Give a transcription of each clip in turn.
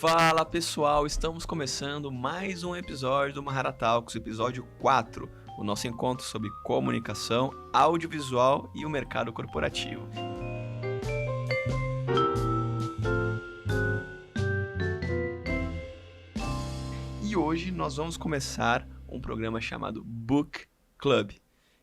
Fala pessoal, estamos começando mais um episódio do Mahara Talks, episódio 4, o nosso encontro sobre comunicação, audiovisual e o mercado corporativo. E hoje nós vamos começar um programa chamado Book Club,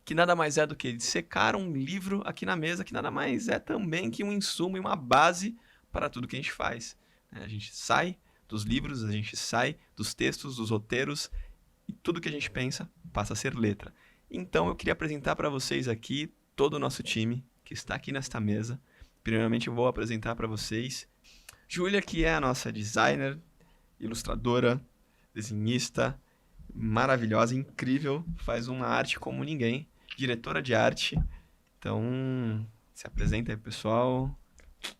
que nada mais é do que dissecar um livro aqui na mesa, que nada mais é também que um insumo e uma base para tudo que a gente faz. A gente sai dos livros, a gente sai dos textos, dos roteiros, e tudo que a gente pensa passa a ser letra. Então eu queria apresentar para vocês aqui todo o nosso time que está aqui nesta mesa. Primeiramente eu vou apresentar para vocês Júlia, que é a nossa designer, ilustradora, desenhista, maravilhosa, incrível, faz uma arte como ninguém, diretora de arte. Então, se apresenta aí, pessoal.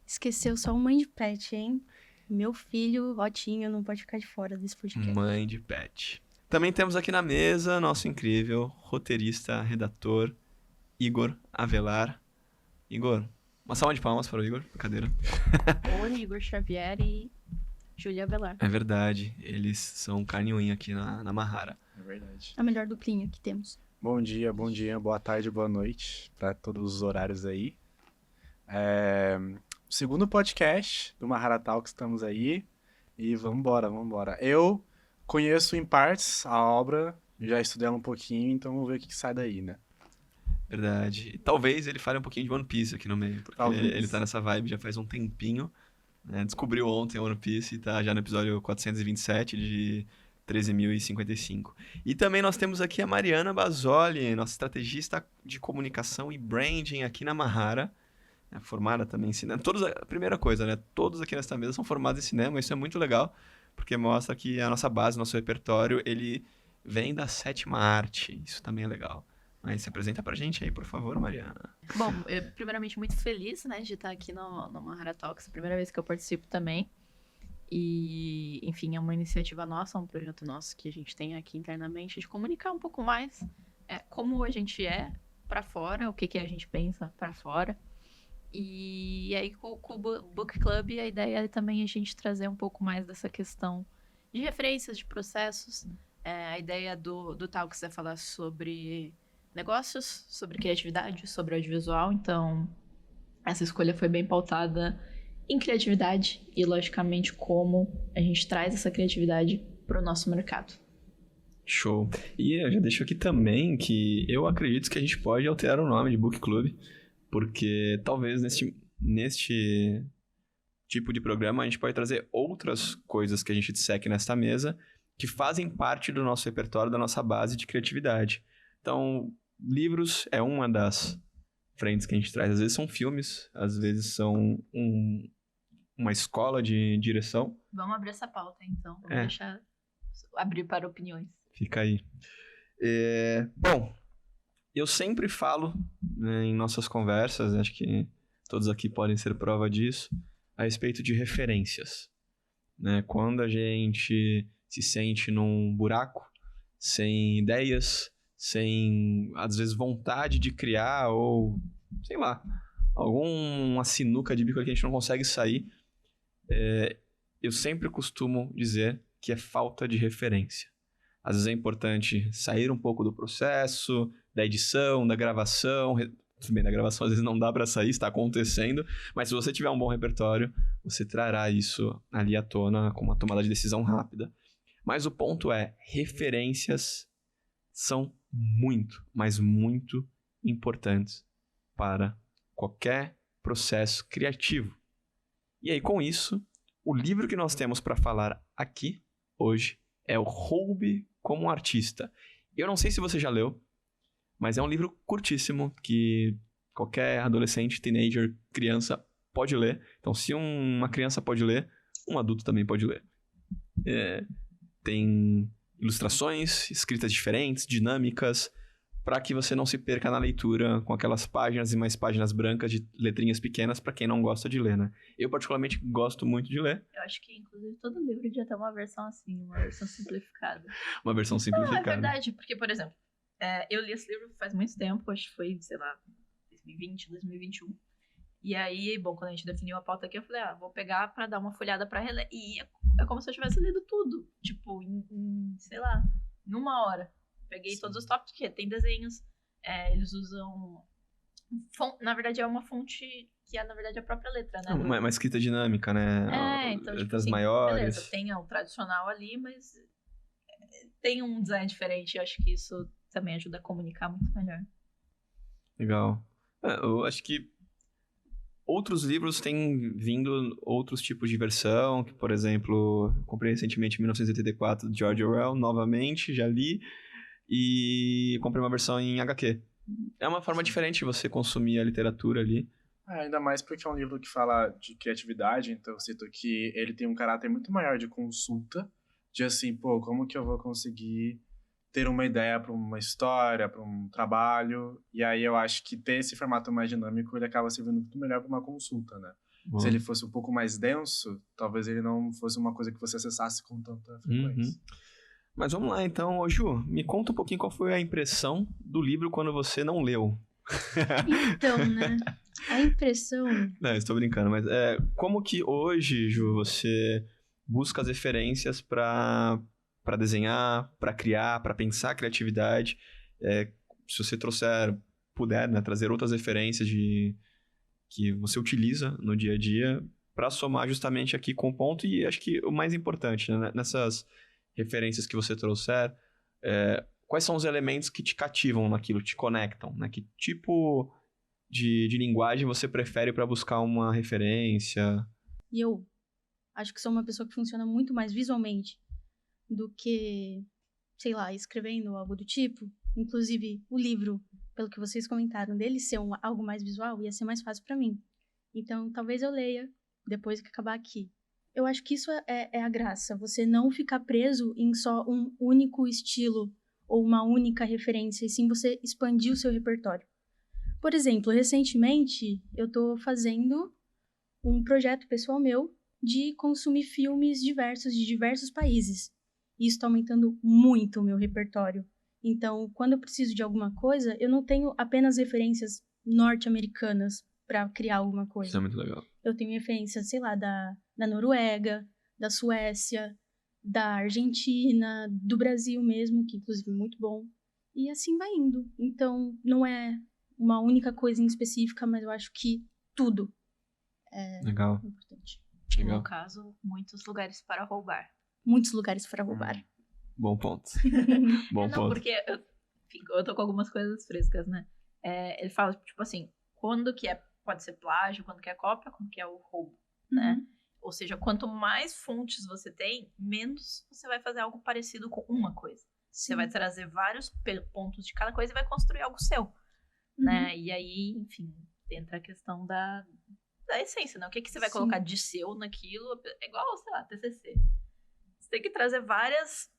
Esqueceu só o mãe de pet, hein? Meu filho, Otinho, não pode ficar de fora desse podcast. Mãe de pet. Também temos aqui na mesa nosso incrível roteirista, redator, Igor Avelar. Igor, uma salva de palmas para o Igor, cadeira. Oi, Igor Xavier e Júlia Avelar. É verdade, eles são carne e unha aqui na Mahara. É verdade. A melhor duplinha que temos. Bom dia, boa tarde, boa noite para todos os horários aí. Segundo podcast do Mahara Talks, estamos aí e vambora. Eu conheço em partes a obra, já estudei ela um pouquinho, então vamos ver o que sai daí, né? Verdade. E talvez ele fale um pouquinho de One Piece aqui no meio, porque ele tá nessa vibe já faz um tempinho. Né? Descobriu ontem One Piece e tá já no episódio 427 de 13.055. E também nós temos aqui a Mariana Basoli, nossa estrategista de comunicação e branding aqui na Mahara. Formada também em cinema. A primeira coisa, né? Todos aqui nesta mesa são formados em cinema. Isso é muito legal, porque mostra que a nossa base, nosso repertório, ele vem da sétima arte. Isso também é legal. Mas se apresenta pra gente aí, por favor, Mariana. Bom, eu primeiramente muito feliz, né, de estar aqui no Mahara Talks, a primeira vez que eu participo também. E, enfim, é uma iniciativa nossa, um projeto nosso que a gente tem aqui internamente de comunicar um pouco mais como a gente é pra fora, o que a gente pensa pra fora. E aí, com o Book Club, a ideia é também a gente trazer um pouco mais dessa questão de referências, de processos. A ideia do Talks é falar sobre negócios, sobre criatividade, sobre audiovisual. Então, essa escolha foi bem pautada em criatividade e, logicamente, como a gente traz essa criatividade para o nosso mercado. Show. E eu já deixo aqui também que eu acredito que a gente pode alterar o nome de Book Club, porque talvez neste tipo de programa a gente pode trazer outras coisas que a gente disseque nesta mesa que fazem parte do nosso repertório, da nossa base de criatividade. Então, livros é uma das frentes que a gente traz. Às vezes são filmes, às vezes são uma escola de direção. Vamos abrir essa pauta, então. Vamos deixar abrir para opiniões. Fica aí. Bom, eu sempre falo, né, em nossas conversas, acho que todos aqui podem ser prova disso, a respeito de referências. Né? Quando a gente se sente num buraco, sem ideias, sem, às vezes, vontade de criar ou, sei lá, alguma sinuca de bico que a gente não consegue sair, eu sempre costumo dizer que é falta de referência. Às vezes é importante sair um pouco do processo, da edição, da gravação. Tudo bem, da gravação às vezes não dá para sair, está acontecendo, mas se você tiver um bom repertório, você trará isso ali à tona com uma tomada de decisão rápida. Mas o ponto é, referências são muito, mas muito importantes para qualquer processo criativo. E aí, com isso, o livro que nós temos para falar aqui, hoje, é o Roube como Artista. Eu não sei se você já leu, mas é um livro curtíssimo que qualquer adolescente, teenager, criança pode ler. Então, se uma criança pode ler, um adulto também pode ler. Tem ilustrações, escritas diferentes, dinâmicas, para que você não se perca na leitura com aquelas páginas e mais páginas brancas de letrinhas pequenas para quem não gosta de ler, né? Eu, particularmente, gosto muito de ler. Eu acho que, inclusive, todo livro devia ter uma versão assim, uma versão simplificada. Uma versão simplificada. Não, é verdade, porque, por exemplo, eu li esse livro faz muito tempo, acho que foi, sei lá, 2020, 2021. E aí, bom, quando a gente definiu a pauta aqui, eu falei, vou pegar pra dar uma folhada pra reler. E é como se eu tivesse lido tudo. Tipo, sei lá, em 1 hora. Peguei todos os tópicos, que tem desenhos, eles usam... na verdade, é uma fonte que é, na verdade, a própria letra, né? Uma escrita dinâmica, né? Então, tipo Letras assim, maiores. beleza, tem o tradicional ali, mas tem um design diferente. Eu acho que isso também ajuda a comunicar muito melhor. Legal. Eu acho que outros livros têm vindo outros tipos de versão, que, por exemplo, comprei recentemente 1984 de George Orwell, novamente, já li, e comprei uma versão em HQ. É uma forma diferente de você consumir a literatura ali. Ainda mais porque é um livro que fala de criatividade, então eu sinto que ele tem um caráter muito maior de consulta, de assim, pô, como que eu vou conseguir ter uma ideia para uma história, para um trabalho, e aí eu acho que ter esse formato mais dinâmico, ele acaba servindo muito melhor para uma consulta, né? Bom. Se ele fosse um pouco mais denso, talvez ele não fosse uma coisa que você acessasse com tanta frequência. Mas vamos lá então, ô Ju, me conta um pouquinho qual foi a impressão do livro quando você não leu. Então, né? A impressão... Não, estou brincando, mas como que hoje, Ju, você busca as referências para desenhar, para criar, para pensar a criatividade? Se você puder, né, trazer outras referências que você utiliza no dia a dia para somar justamente aqui com o ponto, e acho que o mais importante, né, nessas referências que você trouxer, quais são os elementos que te cativam naquilo, te conectam, né? Que tipo de linguagem você prefere para buscar uma referência? E eu acho que sou uma pessoa que funciona muito mais visualmente do que, sei lá, escrevendo algo do tipo. Inclusive, o livro, pelo que vocês comentaram, dele ser algo mais visual, ia ser mais fácil para mim. Então, talvez eu leia depois que acabar aqui. Eu acho que isso é a graça, você não ficar preso em só um único estilo ou uma única referência, e sim você expandir o seu repertório. Por exemplo, recentemente eu tô fazendo um projeto pessoal meu de consumir filmes diversos de diversos países. E isso está aumentando muito o meu repertório. Então, quando eu preciso de alguma coisa, eu não tenho apenas referências norte-americanas para criar alguma coisa. Isso é muito legal. Eu tenho referências, sei lá, da Noruega, da Suécia, da Argentina, do Brasil mesmo, que inclusive é muito bom. E assim vai indo. Então, não é uma única coisa em específica, mas eu acho que tudo é legal. Importante. No meu caso, muitos lugares para roubar. Muitos lugares para roubar. Bom ponto. Bom ponto. Porque eu tô com algumas coisas frescas, né? Ele fala, tipo assim, quando que pode ser plágio, quando que é cópia, quando que é o roubo, né? Ou seja, quanto mais fontes você tem, menos você vai fazer algo parecido com uma coisa. Sim. Você vai trazer vários pontos de cada coisa e vai construir algo seu, né? E aí, enfim, entra a questão da essência, né? O que você vai colocar de seu naquilo? É igual, sei lá, TCC. Você tem que trazer várias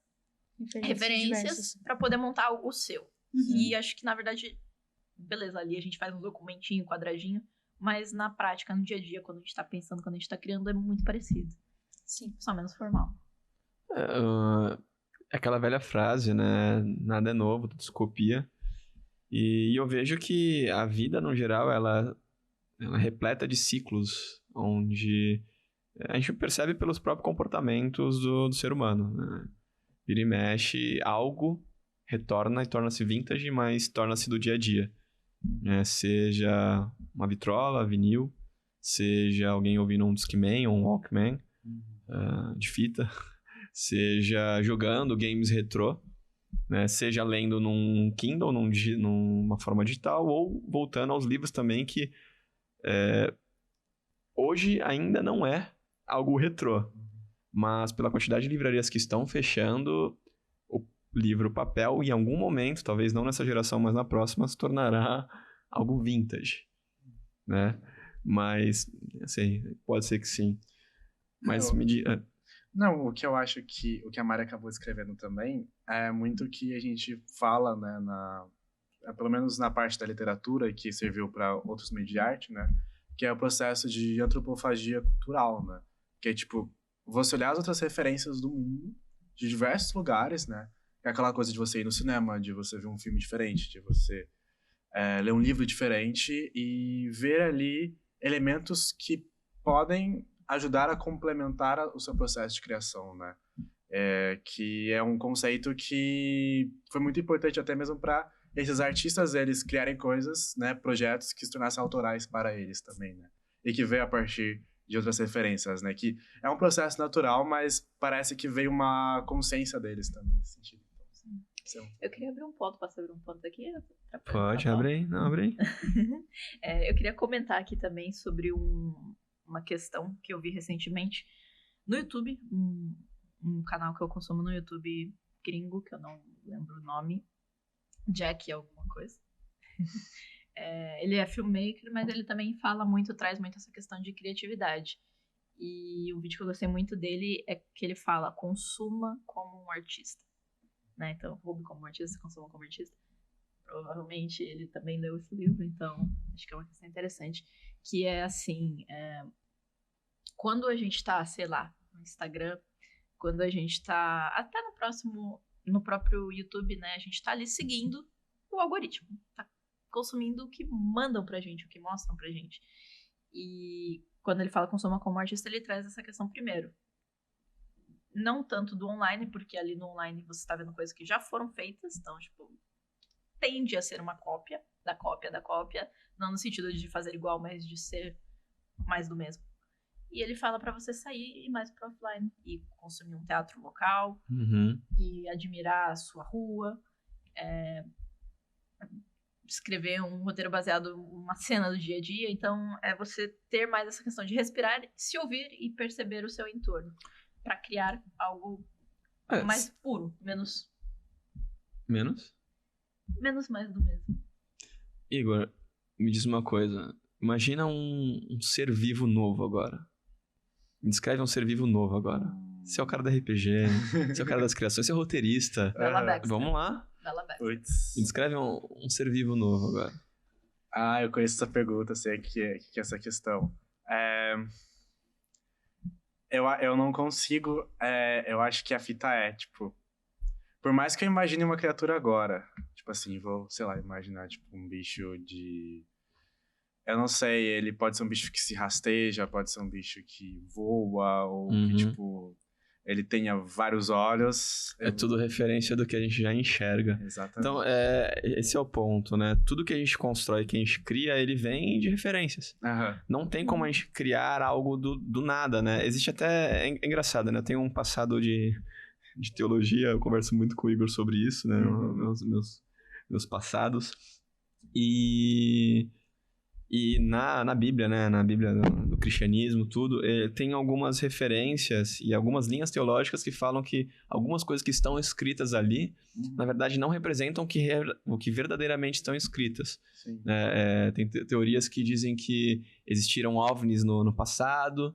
referências para poder montar o seu. E acho que, na verdade, beleza, ali a gente faz um documentinho, quadradinho, mas na prática, no dia a dia, quando a gente tá pensando, quando a gente tá criando, é muito parecido. Sim. Só menos formal. Aquela velha frase, né? Nada é novo, tudo se copia. E eu vejo que a vida, no geral, ela é repleta de ciclos, onde a gente percebe pelos próprios comportamentos do ser humano, né? Vira e mexe, algo retorna e torna-se vintage, mas torna-se do dia a dia. Seja uma vitrola, vinil, seja alguém ouvindo um Discman ou um Walkman de fita, seja jogando games retrô, né? Seja lendo num Kindle, numa forma digital, ou voltando aos livros também, que hoje ainda não é algo retrô, mas pela quantidade de livrarias que estão fechando, o livro papel, em algum momento, talvez não nessa geração, mas na próxima, se tornará algo vintage, né? Mas, assim, pode ser que sim. Mas Não, o que eu acho que o que a Mari acabou escrevendo também é muito o que a gente fala, né, pelo menos na parte da literatura, que serviu para outros meios de arte, né? Que é o processo de antropofagia cultural, né? Que é, tipo, você olhar as outras referências do mundo, de diversos lugares, né? É aquela coisa de você ir no cinema, de você ver um filme diferente, de você ler um livro diferente e ver ali elementos que podem ajudar a complementar o seu processo de criação, né? Que é um conceito que foi muito importante até mesmo para esses artistas, eles criarem coisas, né, projetos que se tornassem autorais para eles também, né? E que veio a partir de outras referências, né? Que é um processo natural, mas parece que veio uma consciência deles também nesse sentido. Então, Eu queria abrir um ponto, posso abrir um ponto aqui? Pode, abre aí. Não, abre aí. Eu queria comentar aqui também sobre uma questão que eu vi recentemente no YouTube, um canal que eu consumo no YouTube gringo, que eu não lembro o nome, Jack alguma coisa. Ele é filmmaker, mas ele também traz muito essa questão de criatividade. E o vídeo que eu gostei muito dele é que ele fala: consuma como um artista. Né? Então, roube como um artista, consuma como artista. Provavelmente ele também leu esse livro, então acho que é uma questão interessante. Que é assim, quando a gente tá, sei lá, no Instagram, quando a gente tá até no próprio YouTube, né? A gente tá ali seguindo o algoritmo, tá consumindo o que mandam pra gente, o que mostram pra gente. E quando ele fala consuma como artista, ele traz essa questão primeiro. Não tanto do online, porque ali no online você tá vendo coisas que já foram feitas, então, tipo, tende a ser uma cópia da cópia da cópia, não no sentido de fazer igual, mas de ser mais do mesmo. E ele fala pra você sair e ir mais pro offline, e consumir um teatro local, e admirar a sua rua, escrever um roteiro baseado em uma cena do dia a dia. Então, é você ter mais essa questão de respirar, se ouvir e perceber o seu entorno, pra criar algo mais puro, menos mais do mesmo. Igor, me diz uma coisa. Imagina um ser vivo novo agora. Me descreve um ser vivo novo agora. Você é o cara da RPG, você é o cara das criações, você é roteirista. Bella Baxter. Vamos lá. Bella Baxter. Puts. Me descreve um ser vivo novo agora. Eu conheço essa pergunta, sei que é essa questão. Eu não consigo. Eu acho que a fita tipo, por mais que eu imagine uma criatura agora, tipo assim, vou, sei lá, imaginar tipo um bicho de... Eu não sei, ele pode ser um bicho que se rasteja, pode ser um bicho que voa, ou que, tipo, ele tenha vários olhos. É tudo referência do que a gente já enxerga. Exatamente. Então, esse é o ponto, né? Tudo que a gente constrói, que a gente cria, ele vem de referências. Não tem como a gente criar algo do nada, né? Existe até... É engraçado, né? Eu tenho um passado de teologia, eu converso muito com o Igor sobre isso, né? Meus passados. E na Bíblia, né? Na Bíblia do cristianismo, tudo, tem algumas referências e algumas linhas teológicas que falam que algumas coisas que estão escritas ali, na verdade, não representam o que verdadeiramente estão escritas. Tem teorias que dizem que existiram OVNIs no passado,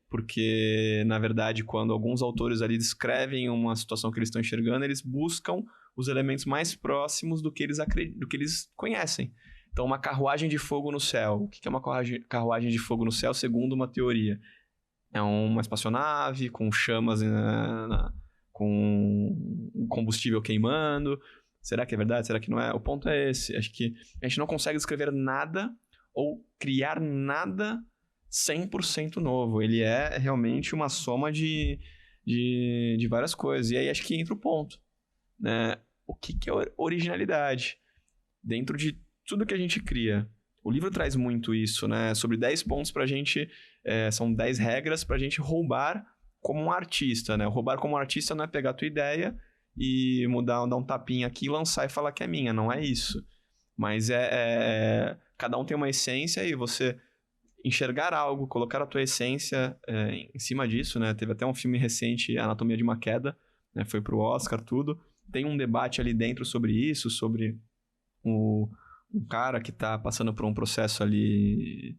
porque, na verdade, quando alguns autores ali descrevem uma situação que eles estão enxergando, eles buscam os elementos mais próximos do que eles conhecem. Então, uma carruagem de fogo no céu. O que é uma carruagem de fogo no céu, segundo uma teoria? É uma espaçonave com chamas, com combustível queimando. Será que é verdade? Será que não é? O ponto é esse. Acho que a gente não consegue escrever nada ou criar nada 100% novo. Ele é realmente uma soma de várias coisas. E aí acho que entra o ponto, né? O que é originalidade? Dentro de tudo que a gente cria. O livro traz muito isso, né? Sobre 10 pontos pra gente... são 10 regras pra gente roubar como um artista, né? Roubar como um artista não é pegar a tua ideia e dar um tapinha aqui, lançar e falar que é minha. Não é isso. Mas cada um tem uma essência e você enxergar algo, colocar a tua essência em cima disso, né? Teve até um filme recente, Anatomia de uma Queda, né? Foi pro Oscar, tudo. Tem um debate ali dentro sobre isso, sobre um cara que tá passando por um processo ali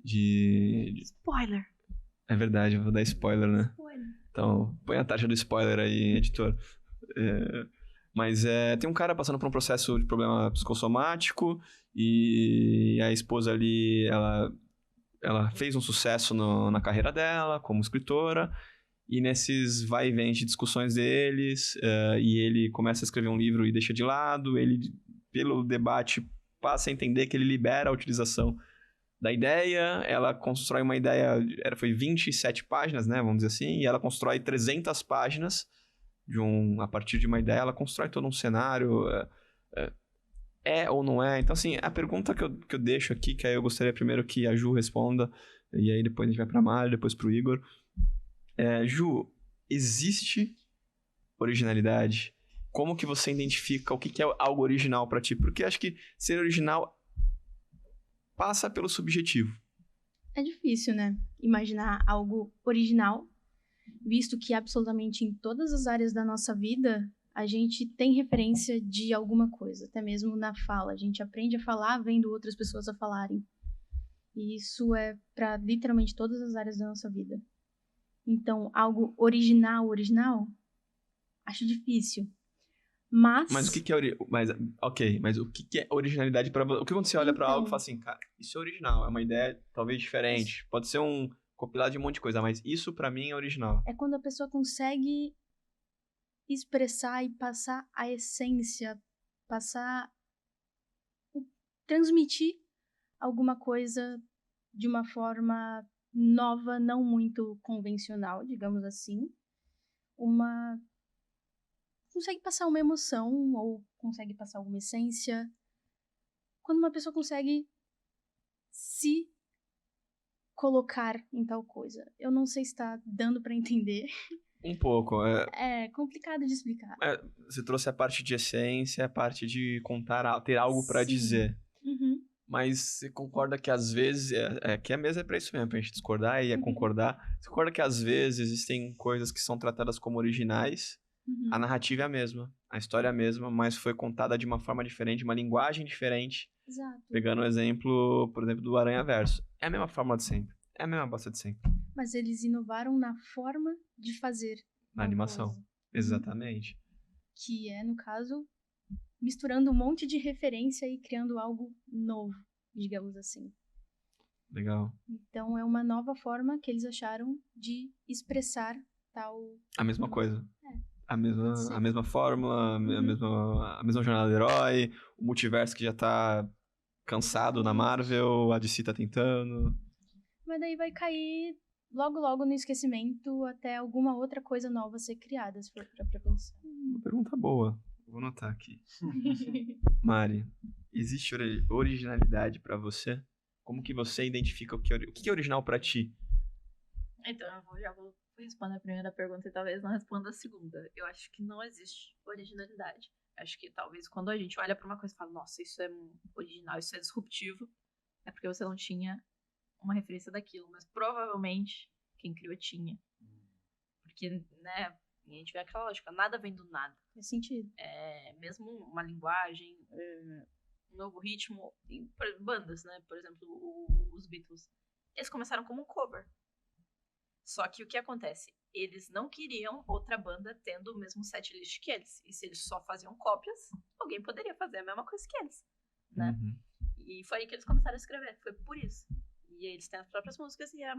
de... Spoiler! É verdade, eu vou dar spoiler, né? Spoiler. Então, põe a taxa do spoiler aí, editor. Mas tem um cara passando por um processo de problema psicossomático e a esposa ali, ela fez um sucesso na carreira dela como escritora e nesses vai e vem de discussões deles e ele começa a escrever um livro e deixa de lado, ele, pelo debate, passa a entender que ele libera a utilização da ideia, ela constrói uma ideia, foi 27 páginas, né, vamos dizer assim, e ela constrói 300 páginas a partir de uma ideia, ela constrói todo um cenário, ou não é? Então, assim, a pergunta que eu deixo aqui, que aí eu gostaria primeiro que a Ju responda, e aí depois a gente vai pra Mari, depois pro Igor. Ju, existe originalidade? Como que você identifica o que é algo original pra ti? Porque acho que ser original passa pelo subjetivo. É difícil, né? Imaginar algo original, visto que absolutamente em todas as áreas da nossa vida a gente tem referência de alguma coisa, até mesmo na fala. A gente aprende a falar vendo outras pessoas a falarem. E isso é para literalmente todas as áreas da nossa vida. Então, algo original, acho difícil. Mas o que é mas o que é originalidade para você? O que quando você olha para algo e fala assim, cara, isso é original, é uma ideia talvez diferente, pode ser um compilado de um monte de coisa, mas isso para mim é original. É quando a pessoa consegue expressar e passar a essência, transmitir alguma coisa de uma forma nova, não muito convencional, digamos assim. Consegue passar uma emoção ou consegue passar alguma essência. Quando uma pessoa consegue se colocar em tal coisa. Eu não sei se está dando para entender. Um pouco. É complicado de explicar. Você trouxe a parte de essência, a parte de contar, ter algo para dizer. Uhum. Mas você concorda que às vezes... que a mesa é pra isso mesmo, pra gente discordar e concordar. Você concorda que às vezes existem coisas que são tratadas como originais, a narrativa é a mesma, a história é a mesma, mas foi contada de uma forma diferente, uma linguagem diferente. Exato. Pegando o exemplo, por exemplo, do Aranhaverso. É a mesma fórmula de sempre. É a mesma bosta de sempre. Mas eles inovaram na forma de fazer. Na animação. Exatamente. Que é, no caso, misturando um monte de referência e criando algo novo, digamos assim. Legal. Então é uma nova forma que eles acharam de expressar tal... A mesma coisa. A Sim. mesma fórmula, a mesma jornada do herói, o multiverso que já tá cansado na Marvel, a DC tá tentando. Mas daí vai cair logo, logo no esquecimento até alguma outra coisa nova ser criada, se for pra pensar. Uma pergunta boa. Vou anotar aqui. Mari, existe originalidade pra você? Como que você identifica o que é original pra ti? Então, eu já vou responder a primeira pergunta e talvez não responda a segunda. Eu acho que não existe originalidade. Acho que talvez quando a gente olha pra uma coisa e fala, nossa, isso é original, isso é disruptivo, é porque você não tinha uma referência daquilo, mas provavelmente quem criou tinha. Porque, né, a gente vê aquela lógica, nada vem do nada. Faz sentido. Mesmo uma linguagem, um novo ritmo, bandas, né, por exemplo, os Beatles, eles começaram como um cover. Só que o que acontece? Eles não queriam outra banda tendo o mesmo setlist que eles. E se eles só faziam cópias, alguém poderia fazer a mesma coisa que eles, né? E foi aí que eles começaram a escrever, foi por isso. E eles têm as próprias músicas e é a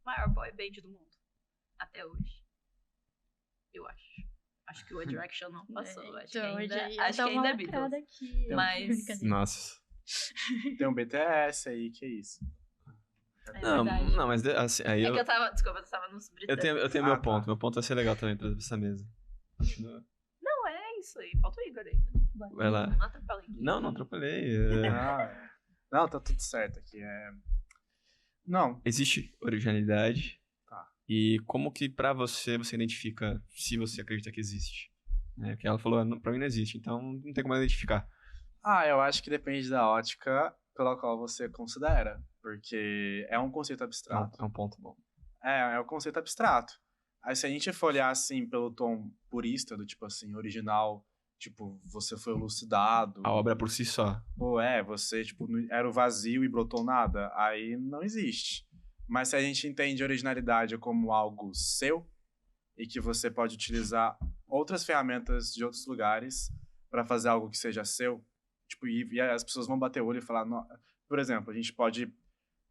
maior boy band do mundo. Até hoje. Eu acho. Acho que o One Direction não passou. Acho que ainda é Beatles. Aqui, mas... Nossa. Tem um BTS aí, que é isso. Não, mas assim, aí que eu tava... Desculpa, eu tava nos britânicos. Eu tenho meu ponto. Meu ponto vai ser legal também pra essa mesa. Continua. Não, é isso aí. Falta o Igor aí. Vai lá. Não atrapalhei. Não atrapalhei. Não, tá tudo certo aqui. Não. Existe originalidade. Tá. E como que pra você identifica se você acredita que existe? Porque ela falou, pra mim não existe, então não tem como identificar. Eu acho que depende da ótica pela qual você considera. Porque é um conceito abstrato. É um ponto bom. É um conceito abstrato. Aí se a gente for olhar assim pelo tom purista, do tipo assim, original, tipo, você foi elucidado. A obra por si só. Você, tipo, era o vazio e brotou nada. Aí não existe. Mas se a gente entende originalidade como algo seu, e que você pode utilizar outras ferramentas de outros lugares para fazer algo que seja seu, tipo, e as pessoas vão bater o olho e falar, por exemplo, a gente pode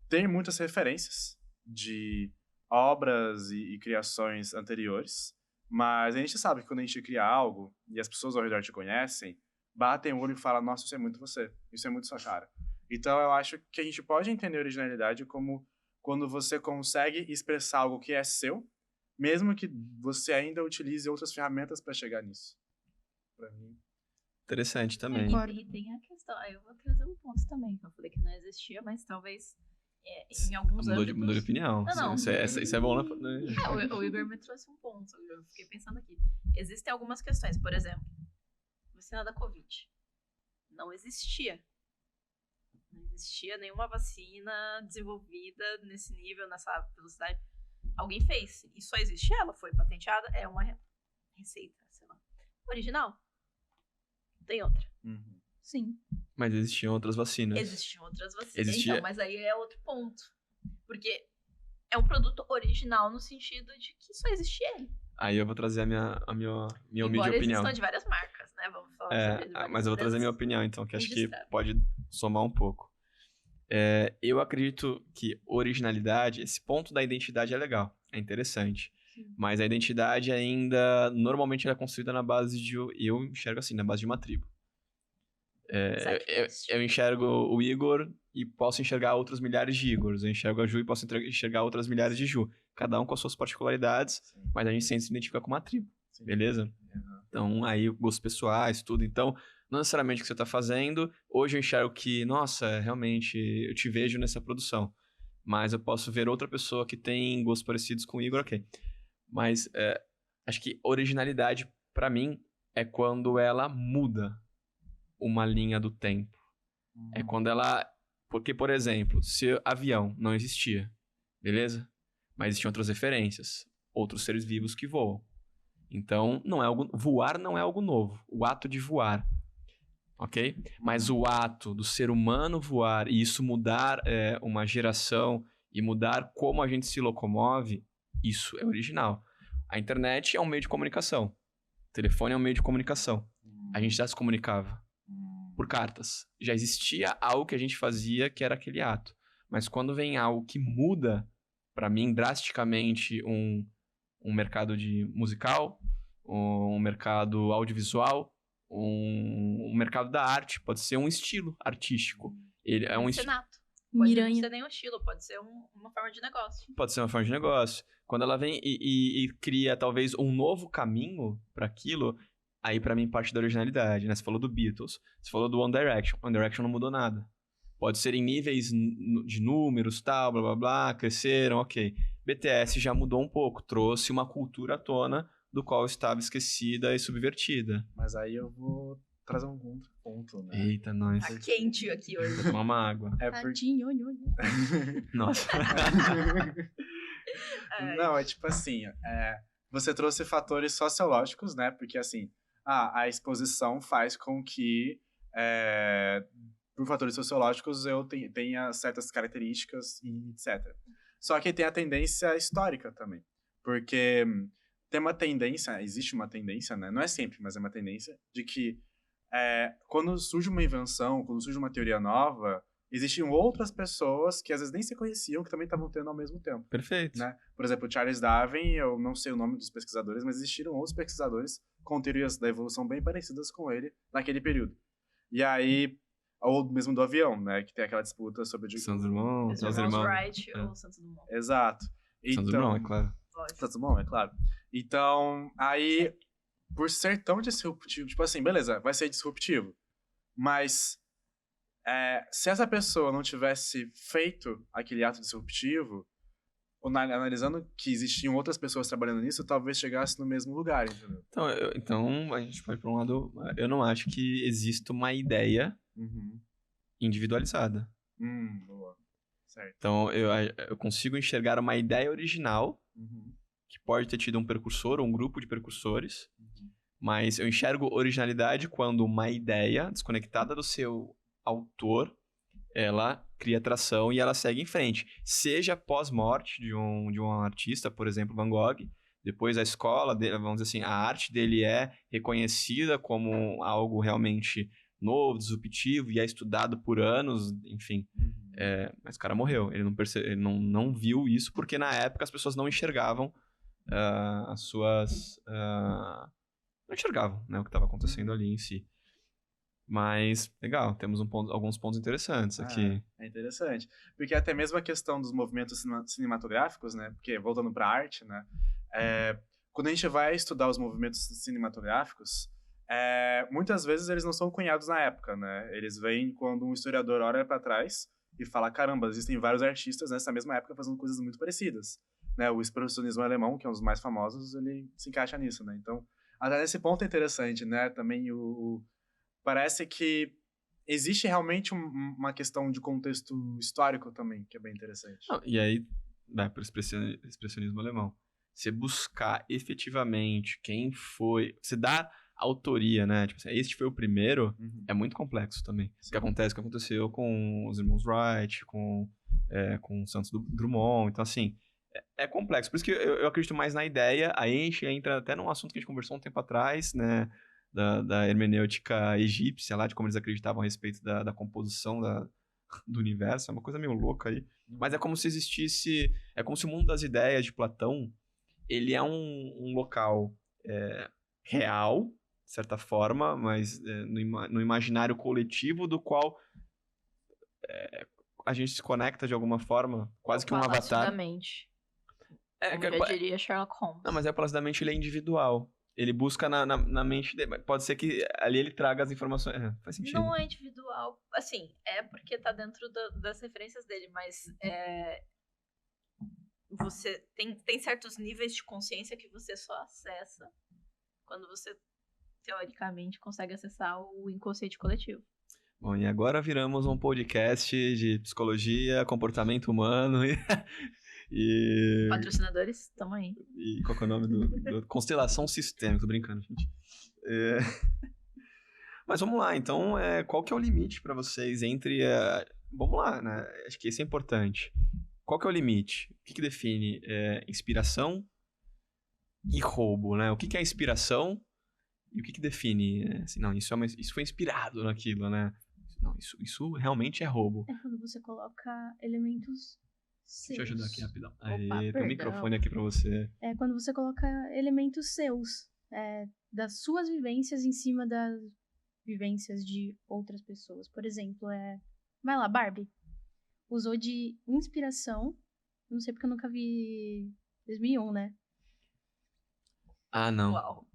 ter muitas referências de obras e criações anteriores, mas a gente sabe que quando a gente cria algo e as pessoas ao redor te conhecem, batem o olho e falam, nossa, isso é muito você, isso é muito sua cara. Então, eu acho que a gente pode entender originalidade como quando você consegue expressar algo que é seu, mesmo que você ainda utilize outras ferramentas para chegar nisso. Pra mim. Interessante também. E tem a questão, aí eu vou trazer um ponto também, que eu falei que não existia, mas talvez em alguns âmbitos... Mudou de opinião. Não. Isso é bom, né? O Igor me trouxe um ponto, eu fiquei pensando aqui. Existem algumas questões, por exemplo, vacina da Covid. Não existia. Não existia nenhuma vacina desenvolvida nesse nível, nessa velocidade. Alguém fez. E só existe ela, foi patenteada, é uma receita, sei lá. Original. Tem outra. Uhum. Sim. Mas existiam outras vacinas. Existiam outras vacinas. Existia... Então, mas aí é outro ponto. Porque é um produto original no sentido de que só existe ele. Aí eu vou trazer a minha humilde Embora opinião. existam de várias marcas, né? Vamos falar sobre Mas eu vou trazer a minha opinião, então, que acho que registrado. pode somar um pouco. Eu acredito que originalidade, esse ponto da identidade é legal, é interessante. Sim. Mas a identidade ainda, normalmente, ela é construída na base de... Eu enxergo assim, na base de uma tribo. Eu enxergo o Igor e posso enxergar outros milhares de Igors. Eu enxergo a Ju e posso enxergar outras milhares de Ju. Cada um com as suas particularidades, Sim. mas a gente sempre se identifica com uma tribo, Sim. beleza? Uhum. Então, aí, gostos pessoais, tudo. Então, não necessariamente o que você está fazendo. Hoje eu enxergo que, nossa, realmente, eu te vejo nessa produção. Mas eu posso ver outra pessoa que tem gostos parecidos com o Igor, ok. Mas acho que originalidade, pra mim, é quando ela muda uma linha do tempo. É quando ela... Porque, por exemplo, se avião não existia, beleza? Mas existiam outras referências. Outros seres vivos que voam. Então, voar não é algo novo. O ato de voar. Ok? Mas o ato do ser humano voar e isso mudar uma geração e mudar como a gente se locomove, isso é original. A internet é um meio de comunicação. O telefone é um meio de comunicação. A gente já se comunicava por cartas. Já existia algo que a gente fazia que era aquele ato. Mas quando vem algo que muda, para mim, drasticamente um mercado de musical, um mercado audiovisual, um mercado da arte, pode ser um estilo artístico. Ele é um Senato. Pode não Miranha. ser nenhum estilo, pode ser uma forma de negócio. Pode ser uma forma de negócio. Quando ela vem e cria talvez um novo caminho para aquilo, aí para mim parte da originalidade, né? Você falou do Beatles, você falou do One Direction. One Direction não mudou nada. Pode ser em níveis de números, tal, blá blá blá, cresceram, ok. BTS já mudou um pouco, trouxe uma cultura à tona do qual estava esquecida e subvertida. Mas aí eu vou trazer um contraponto, né? Eita, nós. Tá quente aqui hoje. Vou tomar uma água. É porque... Tadinho, olha. Nossa. Não, é tipo assim, você trouxe fatores sociológicos, né? Porque assim, a exposição faz com que, por fatores sociológicos, eu tenha certas características e etc. Só que tem a tendência histórica também. Porque existe uma tendência, né? Não é sempre, mas é uma tendência de que quando surge uma invenção, quando surge uma teoria nova, existiam outras pessoas que às vezes nem se conheciam, que também estavam tendo ao mesmo tempo. Perfeito. Né? Por exemplo, Charles Darwin, eu não sei o nome dos pesquisadores, mas existiram outros pesquisadores com teorias da evolução bem parecidas com ele naquele período. E aí, ou mesmo do avião, né? Que tem aquela disputa sobre... São os irmãos, Os irmãos Wright ou Santos Dumont. Exato. Santos Dumont, é claro. Santos Dumont, é claro. Então, aí, por ser tão disruptivo, tipo assim, beleza, vai ser disruptivo, mas se essa pessoa não tivesse feito aquele ato disruptivo, analisando que existiam outras pessoas trabalhando nisso, talvez chegasse no mesmo lugar, entendeu? Então a gente pode ir para um lado... Eu não acho que exista uma ideia individualizada. Boa. Certo. Então eu consigo enxergar uma ideia original que pode ter tido um precursor ou um grupo de precursores, mas eu enxergo originalidade quando uma ideia desconectada do seu autor, ela cria atração e ela segue em frente. Seja pós-morte de um artista, por exemplo, Van Gogh, depois a escola dele, vamos dizer assim, a arte dele é reconhecida como algo realmente novo, disruptivo e é estudado por anos, enfim. Mas o cara morreu. Ele não viu isso porque na época as pessoas não enxergavam as suas... não enxergavam, né, o que estava acontecendo ali em si. Mas, legal, temos alguns pontos interessantes aqui. É interessante. Porque até mesmo a questão dos movimentos cinematográficos, né? Porque, voltando para a arte, né? Quando a gente vai estudar os movimentos cinematográficos, muitas vezes eles não são cunhados na época, né? Eles vêm quando um historiador olha para trás e fala, caramba, existem vários artistas nessa mesma época fazendo coisas muito parecidas. Né? O expressionismo alemão, que é um dos mais famosos, ele se encaixa nisso, né? Então, até nesse ponto é interessante, né? Também parece que existe realmente uma questão de contexto histórico também, que é bem interessante. Não, e aí, vai para o expressionismo alemão. Você buscar efetivamente quem foi... Você dá autoria, né? Tipo assim, este foi o primeiro, é muito complexo também. Sim. O que aconteceu com os irmãos Wright, com o Santos Drummond. Então, assim, é complexo. Por isso que eu acredito mais na ideia. Aí a gente entra até num assunto que a gente conversou um tempo atrás, né? Da hermenêutica egípcia lá, de como eles acreditavam a respeito da composição do universo. É uma coisa meio louca aí. Mas é como se existisse... É como se o mundo das ideias de Platão, ele é um local real, de certa forma, mas no imaginário coletivo do qual a gente se conecta de alguma forma, quase que um avatar. Placidamente. Como já diria Sherlock Holmes. Não, mas o Palácio da Mente ele é individual. Ele busca na mente dele. Pode ser que ali ele traga as informações. Faz sentido. Não é individual. Assim, porque tá dentro das referências dele, mas você tem certos níveis de consciência que você só acessa quando você, teoricamente, consegue acessar o inconsciente coletivo. Bom, e agora viramos um podcast de psicologia, comportamento humano e... Patrocinadores, tamo aí. E qual que é o nome do Constelação Sistêmica, tô brincando, gente. Mas vamos lá, então, qual que é o limite para vocês entre... Vamos lá, né? Acho que isso é importante. Qual que é o limite? O que define inspiração e roubo, né? O que é inspiração e o que define... assim, não, isso foi inspirado naquilo, né? Não, isso realmente é roubo. É quando você coloca elementos seus. Deixa eu ajudar aqui rapidão. Opa, Aí, tem perdão. um microfone aqui pra você. É quando você coloca elementos seus, das suas vivências em cima das vivências de outras pessoas. Por exemplo, vai lá, Barbie. Usou de inspiração, não sei porque eu nunca vi 2001, né? Ah, não. Uau.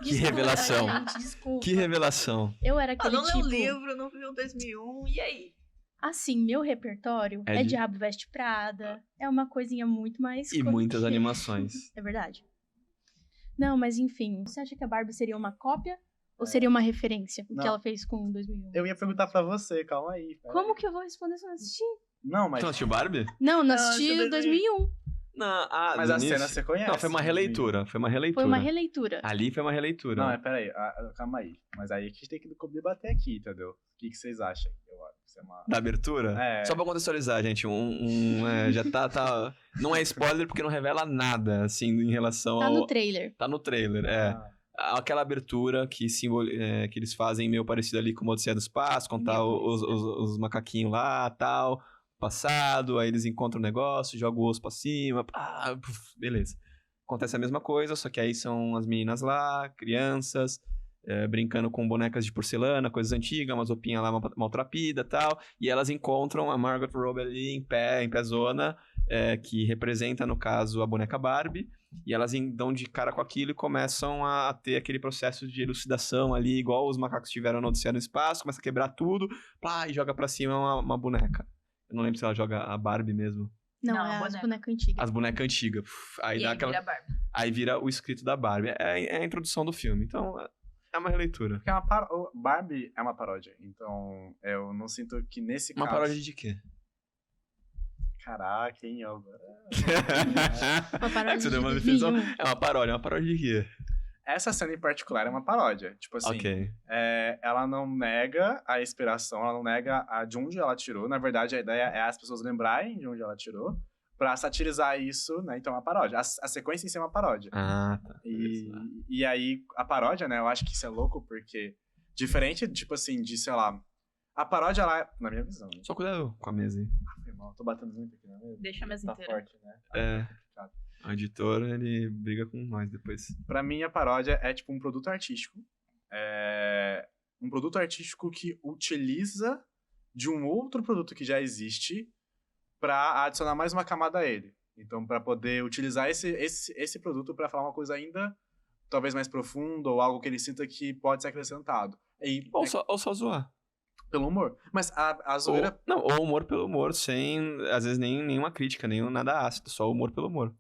Que Desculpa, revelação. gente, desculpa. Que revelação. Eu era aquele não tipo... leu o livro, não viu o 2001, e aí? Assim, meu repertório é Diabo Veste Prada, é uma coisinha muito mais... E muitas animações. É verdade. Não, mas enfim, você acha que a Barbie seria uma cópia ou seria uma referência? O que ela fez com 2001? Eu ia perguntar pra você, calma aí. Como que eu vou responder se eu não assisti? Não, mas... Você não assistiu Barbie? Não assisti 2001. Não, mas a cena você conhece. Não, foi uma releitura. Foi uma releitura. Ali foi uma releitura. Não, peraí, calma aí. Mas aí que a gente tem que debater aqui, entendeu? O que vocês acham? Eu acho que isso é uma... Da abertura? Só pra contextualizar, gente, já tá... Não é spoiler porque não revela nada, assim, em relação Tá no trailer. Tá no trailer, Aquela abertura que eles fazem meio parecido ali com o Odisseia do Espaço, contar os macaquinhos lá, tal... passado, aí eles encontram o negócio, jogam o osso pra cima, beleza. Acontece a mesma coisa, só que aí são as meninas lá, crianças, brincando com bonecas de porcelana, coisas antigas, umas roupinhas lá maltrapida e tal, e elas encontram a Margot Robbie ali em pezona, que representa, no caso, a boneca Barbie, e elas dão de cara com aquilo e começam a ter aquele processo de elucidação ali, igual os macacos tiveram no Odisseia no Espaço, começa a quebrar tudo, e joga pra cima uma boneca. Eu não lembro se ela joga a Barbie mesmo. Não, é as bonecas antigas. As bonecas antigas. Aí dá aquela... vira Barbie. Aí vira o escrito da Barbie. É a introdução do filme. Então, é uma releitura. Porque Barbie é uma paródia. Então, eu não sinto que nesse caso... Uma paródia de quê? Caraca, hein? Uma paródia Você deu uma de definição. 2001. É uma paródia de quê? Essa cena em particular é uma paródia. Tipo assim, ela não nega a inspiração, ela não nega de onde ela tirou. Na verdade, a ideia é as pessoas lembrarem de onde ela tirou pra satirizar isso, né? Então é uma paródia. A sequência em si é uma paródia. Ah, tá. E aí, a paródia, né? Eu acho que isso é louco porque... Diferente, tipo assim, de, sei lá... A paródia, ela... Na minha visão. Né? Só cuidado com a mesa aí. Foi mal, tô batendo muito aqui na mesa. Deixa a mesa tá inteira. Forte, né? O editor, ele briga com nós depois. Pra mim, a paródia é tipo um produto artístico. um produto artístico que utiliza de um outro produto que já existe para adicionar mais uma camada a ele. Então, para poder utilizar esse produto para falar uma coisa ainda talvez mais profunda ou algo que ele sinta que pode ser acrescentado. E, Ou só zoar. pelo humor. Mas a zoeira... Ou humor pelo humor, sem, às vezes, nenhuma crítica, nem nada ácido, só humor pelo humor.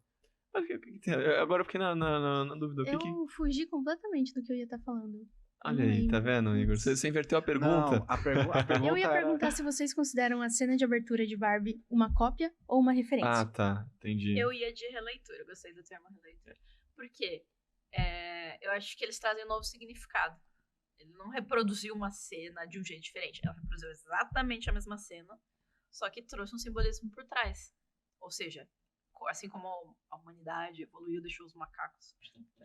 Mas o que tem? Agora eu fiquei na dúvida. Eu fugi completamente do que eu ia estar falando. Olha aí, tá vendo, Igor? Você inverteu a pergunta. Não, a pergunta Eu ia era... perguntar se vocês consideram a cena de abertura de Barbie uma cópia ou uma referência. Ah, tá. Entendi. Eu ia de releitura, eu gostei do termo releitura. Por quê? Eu acho que eles trazem um novo significado. Ele não reproduziu uma cena de um jeito diferente. Ela reproduziu exatamente a mesma cena, só que trouxe um simbolismo por trás. Ou seja, assim como a humanidade evoluiu, deixou os macacos.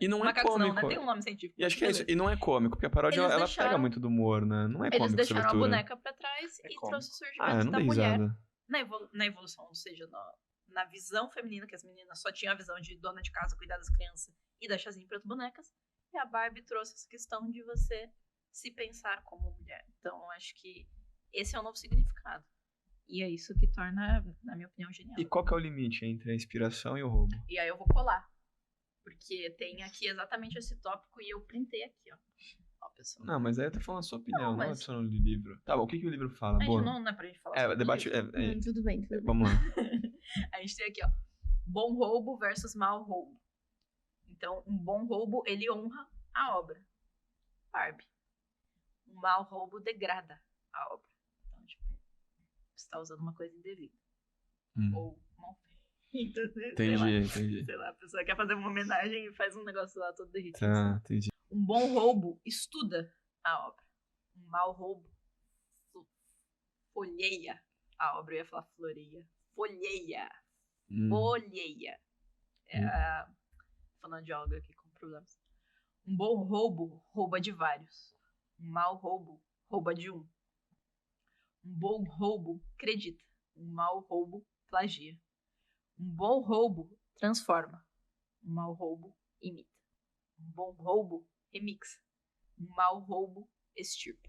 E não é Macacos cômico. não, né? Tem um nome científico. E acho que é isso. E não é cômico, porque a paródia Eles ela deixaram- pega muito do humor, né? Não é cômico. Eles deixaram a abertura. boneca pra trás É e cômico. trouxe o Ah, eu surgimento não da dei mulher. risada. Na evolução, ou seja, na visão feminina, que as meninas só tinham a visão de dona de casa, cuidar das crianças e dar chazinho para as bonecas, e a Barbie trouxe essa questão de você se pensar como mulher. Então, eu acho que esse é o novo significado. E é isso que torna, na minha opinião, genial. E qual que é o limite entre a inspiração e o roubo? E aí eu vou colar. Porque tem aqui exatamente esse tópico e eu printei aqui, ó. Ó, pessoal. Não, mas aí eu tô falando a sua opinião, não, Não, é mas- opção do livro. Tá bom, o que o livro fala? A gente Boa. não é pra gente falar É, sobre debate... isso. Tudo bem, tudo bem. Vamos lá. A gente tem aqui, ó. Bom roubo versus mau roubo. Então, um bom roubo, ele honra a obra. Barbie. Um mau roubo degrada a obra. Então, tipo, você tá usando uma coisa indevida. Ou mal feita. Entendi. Sei lá, a pessoa quer fazer uma homenagem e faz um negócio lá todo derretido. Tá, entendi. Um bom roubo estuda a obra. Um mau roubo folheia a obra. Eu ia falar floreia. Folheia. Folheia. É a fonoaudióloga aqui com problemas. Um bom roubo rouba de vários. Um mau roubo rouba de um. Um bom roubo acredita. Um mau roubo plagia. Um bom roubo transforma. Um mau roubo imita. Um bom roubo remixa. Um mau roubo extirpa.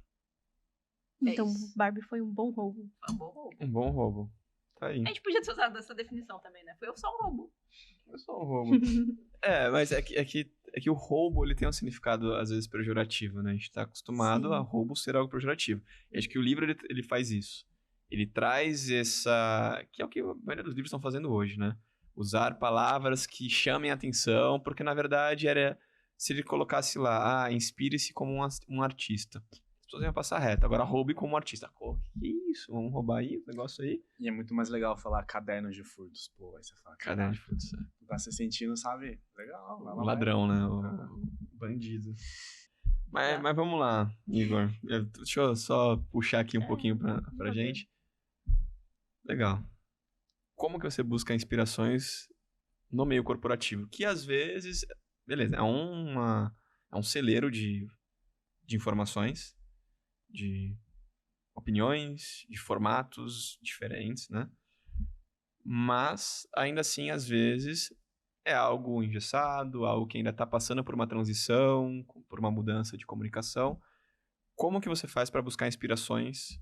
Então, isso. Barbie foi um bom roubo. Foi um bom roubo. Um bom roubo. Tá aí. A gente podia ter usado essa definição também, né? Foi só um roubo. É só um roubo. Mas é que o roubo ele tem um significado, às vezes, pejorativo, né? A gente tá acostumado Sim. a roubo ser algo pejorativo. E acho que o livro, ele faz isso. Ele traz essa... Que é o que a maioria dos livros estão fazendo hoje, né? Usar palavras que chamem a atenção, porque, na verdade, era... Se ele colocasse lá, inspire-se como um artista. As pessoas iam passar reto. Agora, roube como um artista. Pô, que isso? Vamos roubar aí, o negócio aí? E é muito mais legal falar cadernos de furtos. Pô, aí você fala, Caderno de frutos. tá se sentindo, sabe? Legal. O ladrão, né? O bandido. Mas vamos lá, Igor. Deixa eu só puxar aqui um pouquinho pra gente. Legal. Como que você busca inspirações no meio corporativo? Que às vezes, beleza, é um celeiro de informações, de opiniões, de formatos diferentes, né? Mas, ainda assim, às vezes, é algo engessado, algo que ainda está passando por uma transição, por uma mudança de comunicação. Como que você faz para buscar inspirações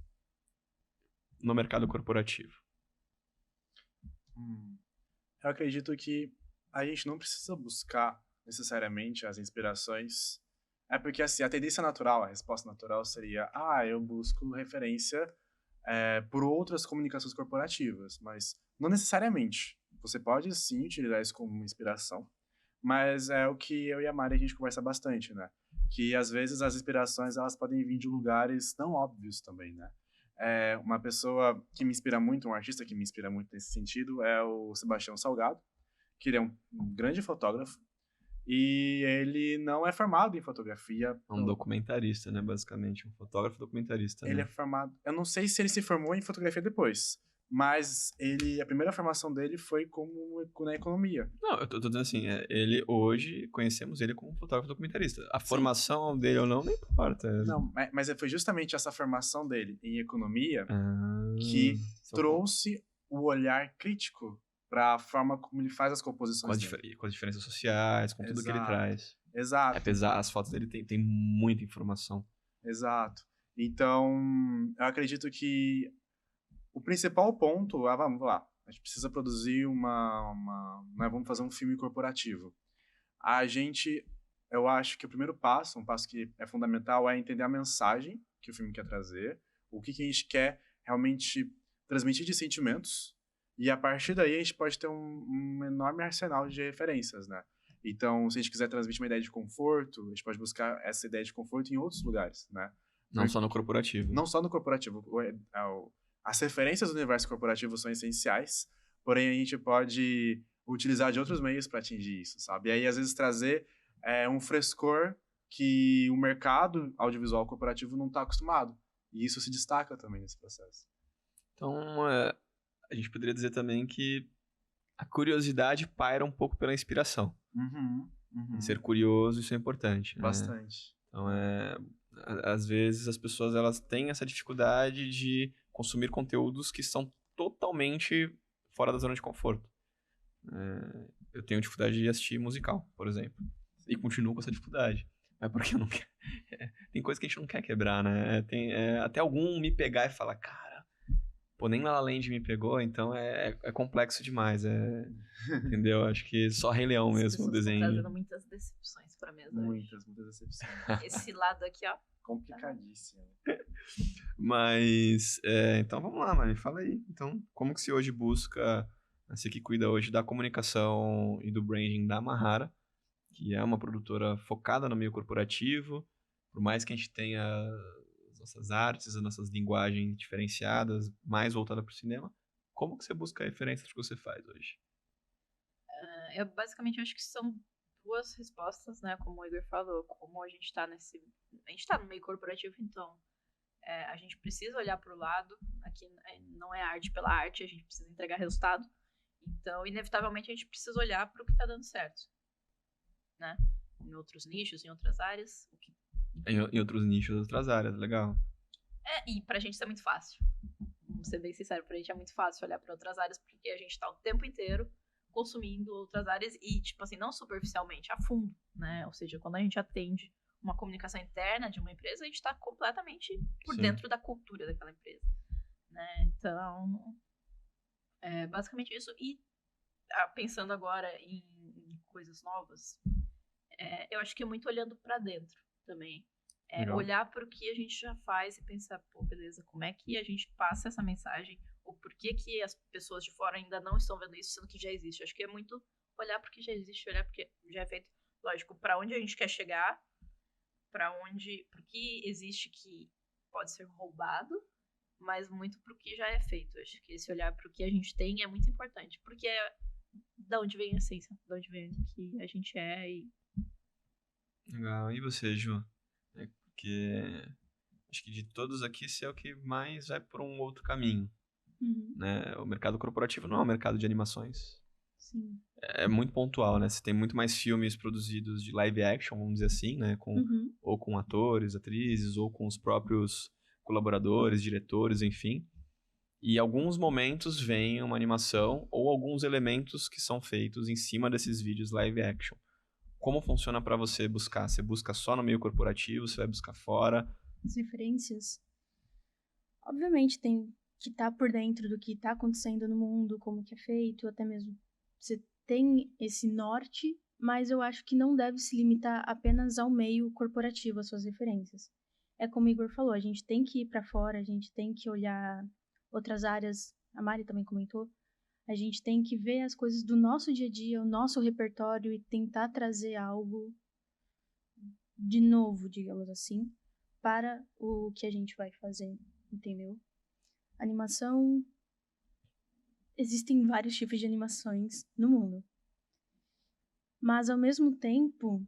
no mercado corporativo? Eu acredito que a gente não precisa buscar necessariamente as inspirações. É porque, assim, a tendência natural, a resposta natural seria, eu busco referência por outras comunicações corporativas, mas não necessariamente. Você pode, sim, utilizar isso como inspiração, mas é o que eu e a Mari a gente conversa bastante, né? Que, às vezes, as inspirações, elas podem vir de lugares não óbvios também, né? Uma pessoa que me inspira muito, um artista que me inspira muito nesse sentido, é o Sebastião Salgado, que ele é um grande fotógrafo, e ele não é formado em fotografia. É um documentarista, né, basicamente. Um fotógrafo documentarista, Ele né? é formado... Eu não sei se ele se formou em fotografia depois, mas a primeira formação dele foi na economia. Não, eu tô dizendo assim, ele hoje, conhecemos ele como fotógrafo documentarista. A formação dele ou não importa. Não, mas foi justamente essa formação dele em economia que trouxe o olhar crítico para a forma como ele faz as com composições as, dele. com as diferenças sociais, com tudo que ele Exato. traz. Exato. Apesar, as fotos dele tem muita informação. Exato. Então, eu acredito que o principal ponto, vamos lá, a gente precisa produzir né, vamos fazer um filme corporativo. Eu acho que o primeiro passo, um passo que é fundamental, é entender a mensagem que o filme quer trazer, o que a gente quer realmente transmitir de sentimentos, e a partir daí a gente pode ter um enorme arsenal de referências, né? Então, se a gente quiser transmitir uma ideia de conforto, a gente pode buscar essa ideia de conforto em outros lugares, né? Não só no corporativo. Não só no corporativo. As referências do universo corporativo são essenciais, porém a gente pode utilizar de outros meios para atingir isso, sabe? E aí, às vezes, trazer um frescor que o mercado audiovisual corporativo não está acostumado. E isso se destaca também nesse processo. Então, a gente poderia dizer também que a curiosidade paira um pouco pela inspiração. Ser curioso, isso é importante. Bastante. Então, às vezes as pessoas elas têm essa dificuldade de consumir conteúdos que são totalmente fora da zona de conforto. Eu tenho dificuldade de assistir musical, por exemplo. E continuo com essa dificuldade. É porque eu não quero. Tem coisa que a gente não quer quebrar, né? Até algum me pegar e falar, cara, pô, nem La La Land me pegou, então é complexo demais. Entendeu? Acho que só Rei Leão mesmo, o desenho. Estão trazendo muitas decepções pra mesa. Muitas decepções. Esse lado aqui, ó. Complicadíssimo. Mas, então vamos lá, Mari, fala aí. Então, como que se hoje busca, você que cuida hoje da comunicação e do branding da Mahara, que é uma produtora focada no meio corporativo, por mais que a gente tenha as nossas artes, as nossas linguagens diferenciadas, mais voltada para o cinema, como que você busca a referência do que você faz hoje? Eu basicamente acho que são duas respostas, né? Como o Igor falou, como a gente tá no meio corporativo, então a gente precisa olhar para o lado, aqui não é arte pela arte, a gente precisa entregar resultado, então inevitavelmente a gente precisa olhar para o que está dando certo, né? Em outros nichos, em outras áreas. Em outros nichos, outras áreas, legal. E pra gente isso é muito fácil. Vamos ser bem sinceros, pra gente é muito fácil olhar pra outras áreas, porque a gente tá o tempo inteiro consumindo outras áreas e, tipo assim, não superficialmente, a fundo, né? Ou seja, quando a gente atende uma comunicação interna de uma empresa, a gente tá completamente por dentro da cultura daquela empresa, né? Então, basicamente isso. E pensando agora em coisas novas, eu acho que é muito olhando pra dentro também. Olhar para o que a gente já faz e pensar, pô, beleza, como é que a gente passa essa mensagem? Ou por que as pessoas de fora ainda não estão vendo isso, sendo que já existe? Acho que é muito olhar para o que já existe, olhar porque já é feito, lógico, para onde a gente quer chegar, pro que existe que pode ser roubado, mas muito pro que já é feito. Acho que esse olhar pro que a gente tem é muito importante, porque é da onde vem a essência, da onde vem o que a gente é. Legal. E você, Ju? Porque acho que de todos aqui, você é o que mais vai por um outro caminho. Né? O mercado corporativo não é um mercado de animações. Sim. É muito pontual, né? Você tem muito mais filmes produzidos de live action, vamos dizer assim, né? Ou com atores, atrizes, ou com os próprios colaboradores, diretores, enfim. E em alguns momentos vem uma animação ou alguns elementos que são feitos em cima desses vídeos live action. Como funciona para você buscar? Você busca só no meio corporativo? Você vai buscar fora? As referências, obviamente, tem que estar por dentro do que está acontecendo no mundo, como que é feito, até mesmo você tem esse norte, mas eu acho que não deve se limitar apenas ao meio corporativo, as suas referências. É como o Igor falou, a gente tem que ir para fora, a gente tem que olhar outras áreas, a Mari também comentou, a gente tem que ver as coisas do nosso dia a dia, o nosso repertório e tentar trazer algo de novo, digamos assim, para o que a gente vai fazer, entendeu? Animação... Existem vários tipos de animações no mundo. Mas, ao mesmo tempo...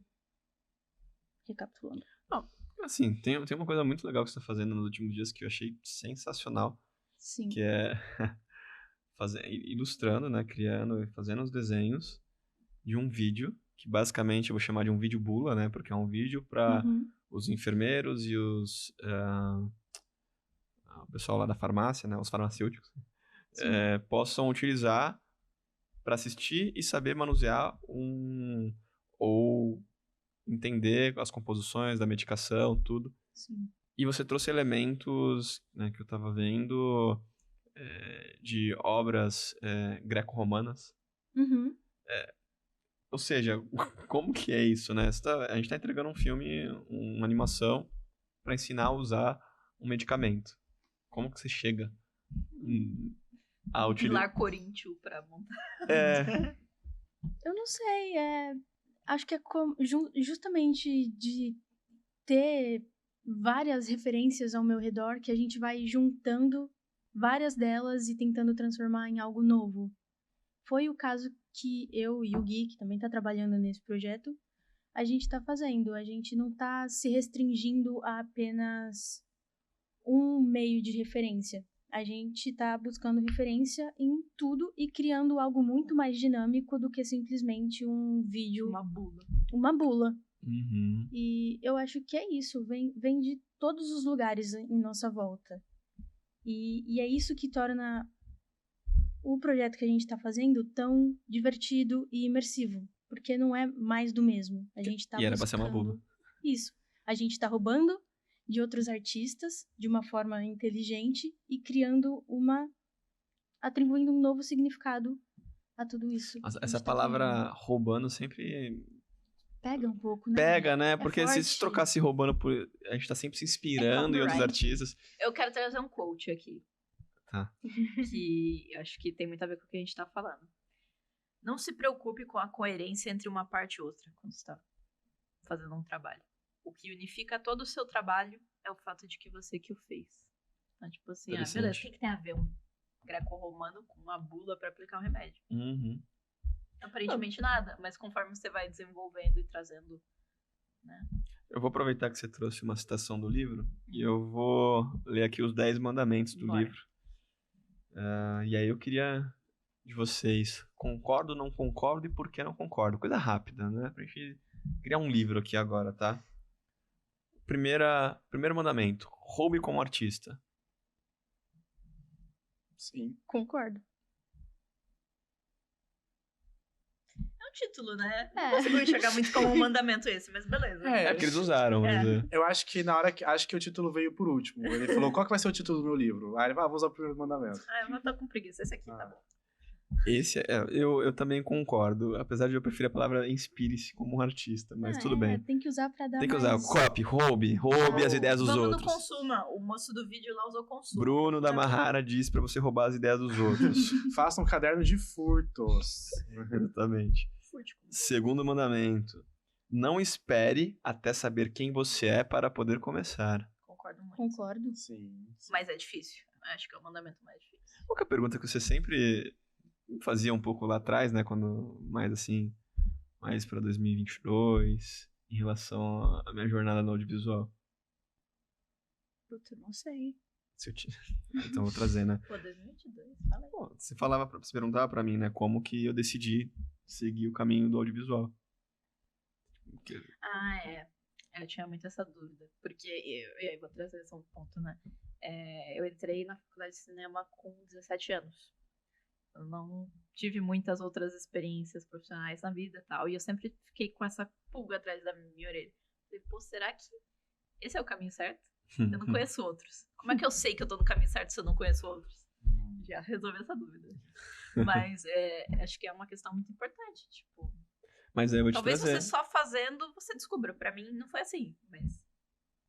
Recapitulando. Não, assim, tem uma coisa muito legal que você está fazendo nos últimos dias que eu achei sensacional. Sim. Que é... ilustrando, né, criando e fazendo os desenhos de um vídeo, que basicamente eu vou chamar de um vídeo bula, né, porque é um vídeo para os enfermeiros e o pessoal lá da farmácia, né, os farmacêuticos, possam utilizar para assistir e saber manusear ou entender as composições da medicação, tudo. Sim. E você trouxe elementos, né, que eu tava vendo, de obras greco-romanas. Uhum. Ou seja, como que é isso, né? A gente tá entregando um filme, uma animação, pra ensinar a usar um medicamento. Como que você chega a utilizar? Pilar Coríntio pra montar. Eu não sei, acho que é justamente de ter várias referências ao meu redor que a gente vai juntando várias delas e tentando transformar em algo novo. Foi o caso que eu e o Gui, que também está trabalhando nesse projeto, a gente está fazendo. A gente não está se restringindo a apenas um meio de referência. A gente está buscando referência em tudo e criando algo muito mais dinâmico do que simplesmente um vídeo, uma bula. Uhum. E eu acho que é isso, vem de todos os lugares em nossa volta. E é isso que torna o projeto que a gente está fazendo tão divertido e imersivo. Porque não é mais do mesmo. A gente tá E era pra ser uma buscando bula. isso. A gente está roubando de outros artistas de uma forma inteligente e atribuindo um novo significado a tudo isso. Nossa, que a essa gente tá palavra criando. roubando sempre Pega um pouco, né? pega, né? É Porque se forte. trocasse roubando por... A gente tá sempre se inspirando em outros copyright. artistas. Eu quero trazer um quote aqui. Tá. Que eu acho que tem muito a ver com o que a gente tá falando. Não se preocupe com a coerência entre uma parte e outra quando você tá fazendo um trabalho. O que unifica todo o seu trabalho é o fato de que você que o fez. Então, tipo assim, Interessante. beleza, o que tem a ver um greco-romano com uma bula pra aplicar um remédio? Uhum. Aparentemente nada, mas conforme você vai desenvolvendo e trazendo, né? Eu vou aproveitar que você trouxe uma citação do livro e eu vou ler aqui os 10 mandamentos do Bora. livro. E aí eu queria de vocês, concordo, não concordo e por que não concordo? Coisa rápida, né? Pra gente criar um livro aqui agora, tá? Primeiro mandamento, roube como artista. Sim. Concordo. É um título, né? É. Não consigo enxergar muito como um mandamento esse, mas beleza. É porque eles usaram, mas... Eu acho que na hora acho que o título veio por último. Ele falou, qual que vai ser o título do meu livro? Aí ele falou, vou usar o primeiro mandamento. Eu tô com preguiça. Esse aqui, tá bom. Esse, eu também concordo, apesar de eu preferir a palavra inspire-se como um artista, mas tudo bem. Tem que usar pra dar Tem que mais... usar copy, roube as ideias dos Vamos outros. no consuma. O moço do vídeo lá usou consuma. Bruno da Mahara diz pra você roubar as ideias dos outros. Faça um caderno de furtos. Exatamente. Fúrtico. Segundo mandamento. Não espere até saber quem você é para poder começar. Concordo muito. Concordo. Sim. Mas é difícil. Acho que é o mandamento mais difícil. Qual que é a pergunta que você sempre fazia um pouco lá atrás, né? Quando mais assim, mais pra 2022, em relação à minha jornada no audiovisual. Puta, não sei. Se eu te- Então eu vou trazer, né? Pô, 2022, fala aí. Pô, você perguntava pra mim, né? Como que eu decidi seguir o caminho do audiovisual. Eu tinha muito essa dúvida. Porque eu vou trazer esse ponto, né? Eu entrei na faculdade de cinema com 17 anos. Eu não tive muitas outras experiências profissionais na vida e tal. E eu sempre fiquei com essa pulga atrás da minha orelha. Falei, pô, será que esse é o caminho certo? Eu não conheço outros. Como é que eu sei que eu tô no caminho certo se eu não conheço outros? Já resolvi essa dúvida. Mas acho que é uma questão muito importante. Tipo, Mas aí eu vou te talvez trazer. você só fazendo, você descubra. Pra mim, não foi assim.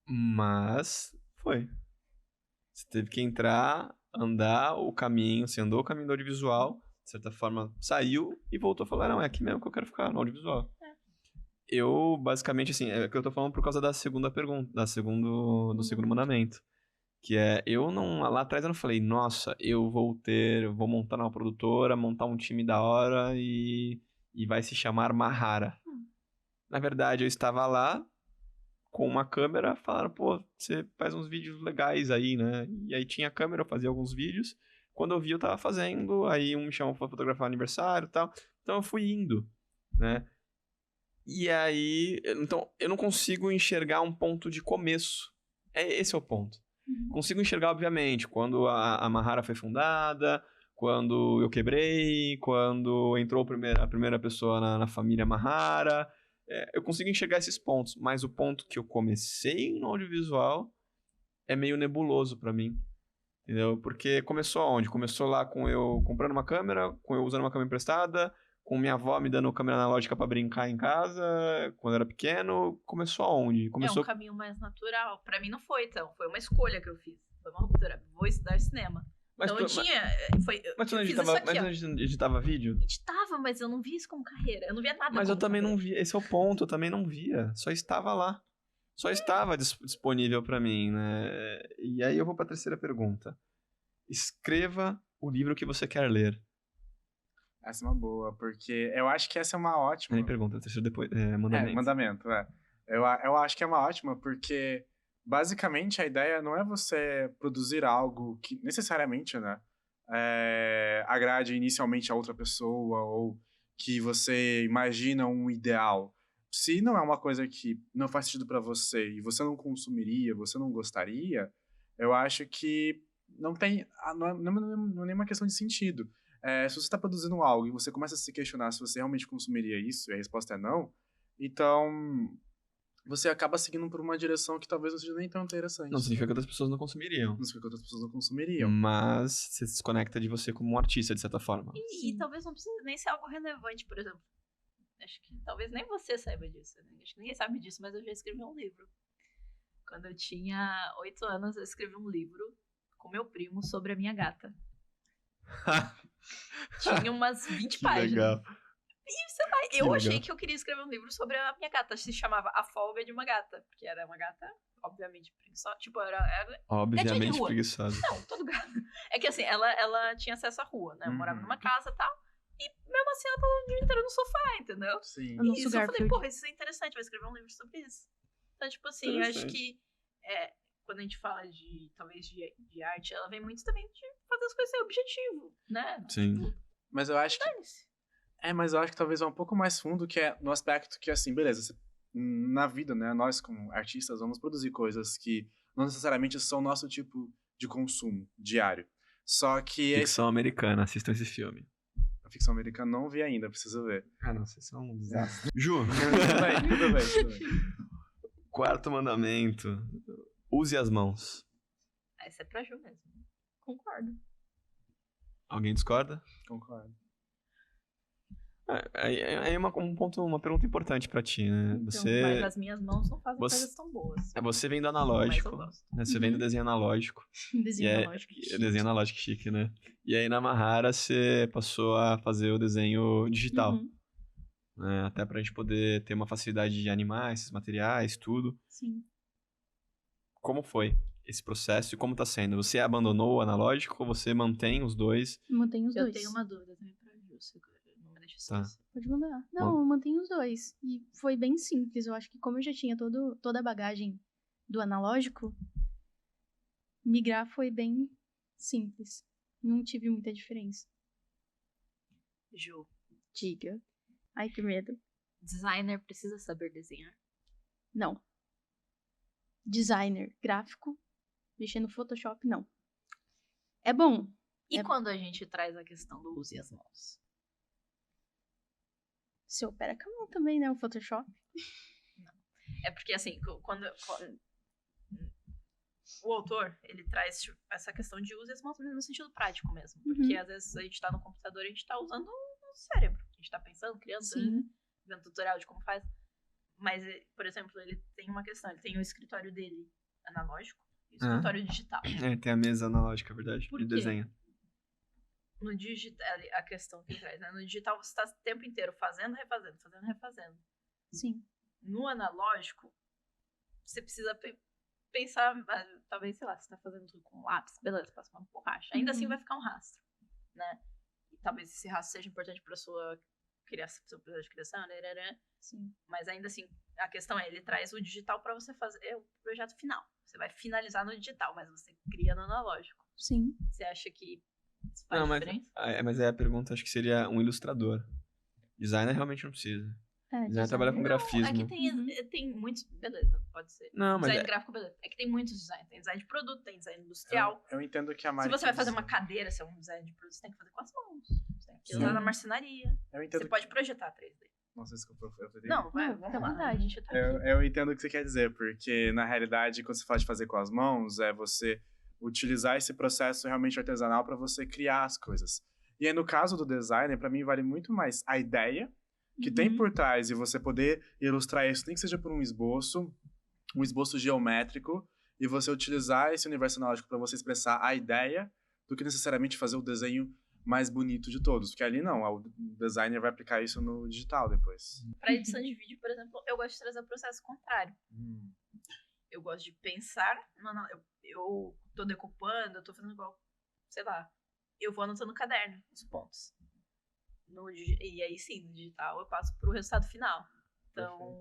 Mas foi. Você teve que entrar, andar o caminho, você andou o caminho do audiovisual, de certa forma saiu e voltou a falar, não, é aqui mesmo que eu quero ficar, no audiovisual. Eu, basicamente, assim, é que eu tô falando por causa da segunda pergunta, do segundo mandamento. Que é, lá atrás eu não falei, nossa, eu vou montar uma produtora, montar um time da hora e vai se chamar Mahara. Na verdade, eu estava lá com uma câmera, falaram, pô, você faz uns vídeos legais aí, né? E aí tinha câmera, eu fazia alguns vídeos. Quando eu vi, eu tava fazendo, aí um me chamou pra fotografar aniversário e tal. Então eu fui indo, né? E aí, então, eu não consigo enxergar um ponto de começo. Esse é o ponto. Consigo enxergar, obviamente, quando a Mahara foi fundada, quando eu quebrei, quando entrou a primeira pessoa na família Mahara. Eu consigo enxergar esses pontos, mas o ponto que eu comecei no audiovisual é meio nebuloso pra mim. Entendeu? Porque começou aonde? Começou lá com eu comprando uma câmera, com eu usando uma câmera emprestada, com minha avó me dando câmera analógica pra brincar em casa, quando eu era pequeno. Começou aonde? É Começou... um caminho mais natural. Pra mim não foi, então. Foi uma escolha que eu fiz. Foi uma ruptura. Vou estudar cinema. Mas Então eu tu, tinha... mas tu não eu fiz editava, isso aqui, mas ó. tu não editava vídeo? Editava, mas eu não via isso como carreira. Eu não via nada Mas eu como também não carreira. via. Esse é o ponto, eu também não via. Só estava lá. Só estava disponível pra mim, né? E aí eu vou pra terceira pergunta. Escreva o livro que você quer ler. Essa é uma boa, porque eu acho que essa é uma ótima. Nem pergunta, terceiro depois. Mandamento. Mandamento, é. Eu acho que é uma ótima, porque basicamente a ideia não é você produzir algo que necessariamente, né, agrade inicialmente a outra pessoa ou que você imagina um ideal. Se não é uma coisa que não faz sentido pra você e você não consumiria, você não gostaria, eu acho que não tem, não é nenhuma questão de sentido. Se você está produzindo algo e você começa a se questionar se você realmente consumiria isso, e a resposta é não, então você acaba seguindo por uma direção que talvez não seja nem tão interessante. Não significa que outras pessoas não consumiriam. Não significa que outras pessoas não consumiriam. Mas você se desconecta de você como um artista, de certa forma. E talvez não precise nem ser algo relevante, por exemplo. Acho que talvez nem você saiba disso. Né? Acho que ninguém sabe disso, mas eu já escrevi um livro. Quando eu tinha 8 anos, eu escrevi um livro com meu primo sobre a minha gata. Tinha umas 20 Que páginas. legal. E sei lá, eu legal. achei que eu queria escrever um livro sobre a minha gata. Se chamava A Folga de uma Gata. Porque era uma gata, obviamente, preguiçosa. Tipo, era Obviamente gatinha de rua. preguiçosa. Não, todo gato. É que assim, ela tinha acesso à rua, né? Eu morava numa casa e tal. E mesmo assim, ela tava o dia inteiro no sofá, entendeu? Sim. O nosso E isso eu falei, Garfield. porra, isso é interessante, vou escrever um livro sobre isso. Então, tipo assim, eu acho Interessante. que quando a gente fala de, talvez, de arte, ela vem muito também de fazer as coisas sem objetivo, né? Sim. Mas eu acho que Dane-se. mas eu acho que talvez vá um pouco mais fundo, que é no aspecto que, assim, beleza, na vida, né, nós como artistas vamos produzir coisas que não necessariamente são nosso tipo de consumo diário. Só que Ficção americana, assistam esse filme. a ficção americana não vi ainda, preciso ver. Ah, não, vocês são um desastre. Ju, Tudo bem. quarto mandamento. Use as mãos. Essa é pra Ju mesmo. Concordo. Alguém discorda? Concordo. Aí é uma pergunta importante pra ti, né? Então, Você, mas as minhas mãos não fazem você- coisas tão boas. você vem do Mas eu analógico, gosto. né? Você vem do desenho analógico. Desenho E é- analógico. Desenho analógico chique, né? E aí na Mahara você passou a fazer o desenho digital. Uhum, Né? Até pra gente poder ter uma facilidade de animar esses materiais, tudo. sim. Como foi esse processo e como tá sendo? Você abandonou o analógico ou você mantém os dois? Mantenho os Eu dois. tenho uma dúvida também pra Ju, segura. Não me deixa Tá. esquecer. Pode mandar. Não, eu mantenho os dois. E foi bem simples. Eu acho que como eu já tinha toda a bagagem do analógico, migrar foi bem simples. Não tive muita diferença. Ju, Diga. Ai, que medo. designer precisa saber desenhar? Não. Designer gráfico, mexer no Photoshop, não. É bom. E É- quando a gente traz a questão do use as mãos? Você opera com a mão também, né? O Photoshop. É porque, assim, quando o autor, ele traz essa questão de use as mãos no sentido prático mesmo. Porque às vezes a gente tá no computador e a gente tá usando o cérebro. A gente tá pensando, criando, Sim. vendo tutorial de como faz. Mas, por exemplo, ele tem uma questão. Ele tem o escritório dele analógico e o escritório digital. Tem a mesa analógica, é verdade. Por Ele quê? desenha. No digital, a questão que ele traz, né? No digital você tá o tempo inteiro fazendo, refazendo. Sim. No analógico, você precisa pensar, talvez, sei lá, você tá fazendo tudo com lápis, beleza, passa uma borracha. Ainda assim vai ficar um rastro, né? E talvez esse rastro seja importante pra sua criação, seu processo de criação, né? Sim. Mas ainda assim, a questão é, ele traz o digital pra você fazer o projeto final. Você vai finalizar no digital, mas você cria no analógico. Sim. Você acha que isso faz Não, mas, diferença? mas aí a pergunta acho que seria um ilustrador. Designer realmente não precisa. Designer trabalha com grafismo. É que tem muitos. Beleza, pode ser. Não, mas Design gráfico, beleza. É que tem muitos designs. Tem design de produto, tem design industrial. Eu entendo que a Se Mari você vai quis- fazer uma cadeira, se é um design de produto, você tem que fazer com as mãos. Você tem que Sim. usar na marcenaria. Eu entendo Você pode projetar 3D. Nossa, desculpa, eu teria... Não, vai, Não, vamos fica à lá. vontade. A gente tá aqui. Eu entendo o que você quer dizer, porque na realidade, quando você fala de fazer com as mãos, é você utilizar esse processo realmente artesanal para você criar as coisas. E aí, no caso do designer, para mim vale muito mais a ideia que tem por trás e você poder ilustrar isso, nem que seja por um esboço geométrico, e você utilizar esse universo analógico para você expressar a ideia, do que necessariamente fazer o desenho mais bonito de todos. Porque ali não, o designer vai aplicar isso no digital depois. Pra edição de vídeo, por exemplo, eu gosto de trazer o processo contrário. Eu gosto de pensar, eu tô decupando, eu tô fazendo igual, sei lá, eu vou anotando no caderno os pontos. E aí sim, no digital eu passo pro resultado final. Então,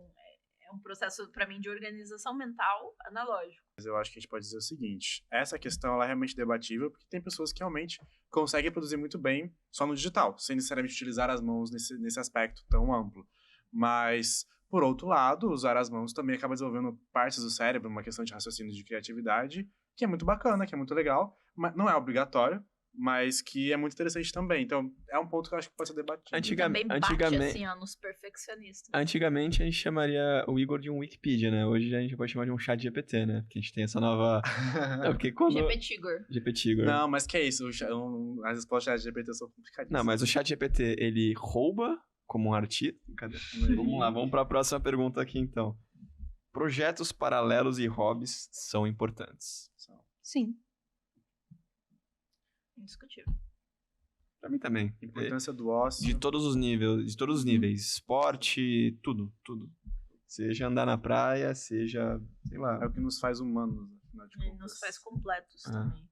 é um processo pra mim de organização mental analógico. Mas eu acho que a gente pode dizer o seguinte, essa questão ela é realmente debatível, porque tem pessoas que realmente conseguem produzir muito bem só no digital, sem necessariamente utilizar as mãos nesse aspecto tão amplo. Mas, por outro lado, usar as mãos também acaba desenvolvendo partes do cérebro, uma questão de raciocínio de criatividade, que é muito bacana, que é muito legal, mas não é obrigatório, mas que é muito interessante também. Então, é um ponto que eu acho que pode ser debatido. Também bate assim, ó, nos perfeccionistas. Antigamente a gente chamaria o Igor de um Wikipedia, né? Hoje a gente pode chamar de um chat GPT, né? Porque a gente tem essa nova... porque quando... GPT-Igor. Não, mas que é isso? As respostas do chat GPT são complicadíssimas. Não, mas o chat GPT, ele rouba como um artista... Cadê? Vamos lá, vamos para a próxima pergunta aqui, então. Projetos paralelos e hobbies são importantes? Sim. Indiscutível. Pra mim também. Importância do ócio. De todos os níveis. Esporte, tudo. Seja andar na praia, seja, sei lá. É o que nos faz humanos, afinal de contas. Nos faz completos também.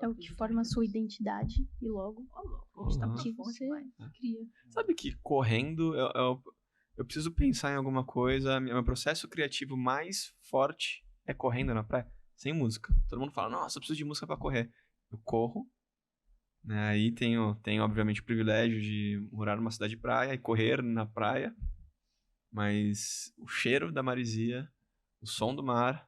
É o que forma a sua identidade e logo A gente tá que profundo você demais. cria. Sabe que correndo, eu preciso pensar em alguma coisa, meu processo criativo mais forte é correndo na praia, sem música. Todo mundo fala, nossa, eu preciso de música pra correr. Eu corro, né? Aí tenho obviamente o privilégio de morar numa cidade de praia e correr na praia, mas o cheiro da maresia, o som do mar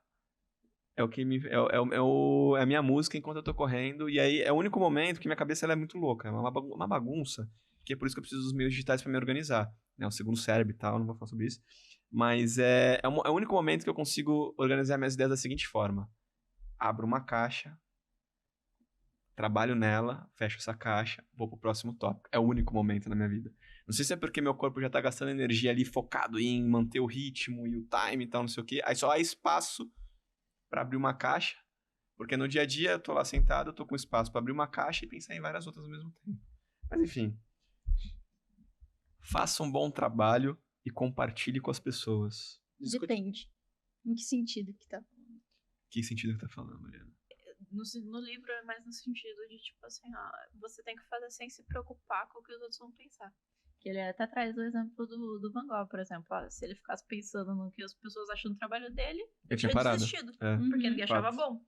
é o que é a minha música enquanto eu tô correndo, e aí é o único momento que minha cabeça ela é muito louca, é uma bagunça, que é por isso que eu preciso dos meios digitais para me organizar, né? O segundo cérebro e tal, não vou falar sobre isso, mas é o único momento que eu consigo organizar minhas ideias da seguinte forma: abro uma caixa, trabalho nela, fecho essa caixa, vou pro próximo tópico. É o único momento na minha vida. Não sei se é porque meu corpo já tá gastando energia ali focado em manter o ritmo e o time e tal, não sei o quê. Aí só há espaço pra abrir uma caixa, porque no dia a dia eu tô lá sentado, eu tô com espaço pra abrir uma caixa e pensar em várias outras ao mesmo tempo. Mas enfim. Faça um bom trabalho e compartilhe com as pessoas. Depende. Em que sentido que tá falando? Que sentido que tá falando, Mariana? No livro é mais no sentido de, tipo assim, você tem que fazer sem se preocupar com o que os outros vão pensar. Que ele até traz o exemplo do Van Gogh, por exemplo. Se ele ficasse pensando no que as pessoas acham do trabalho dele, ele tinha parado. desistido. É. Porque ninguém achava bom.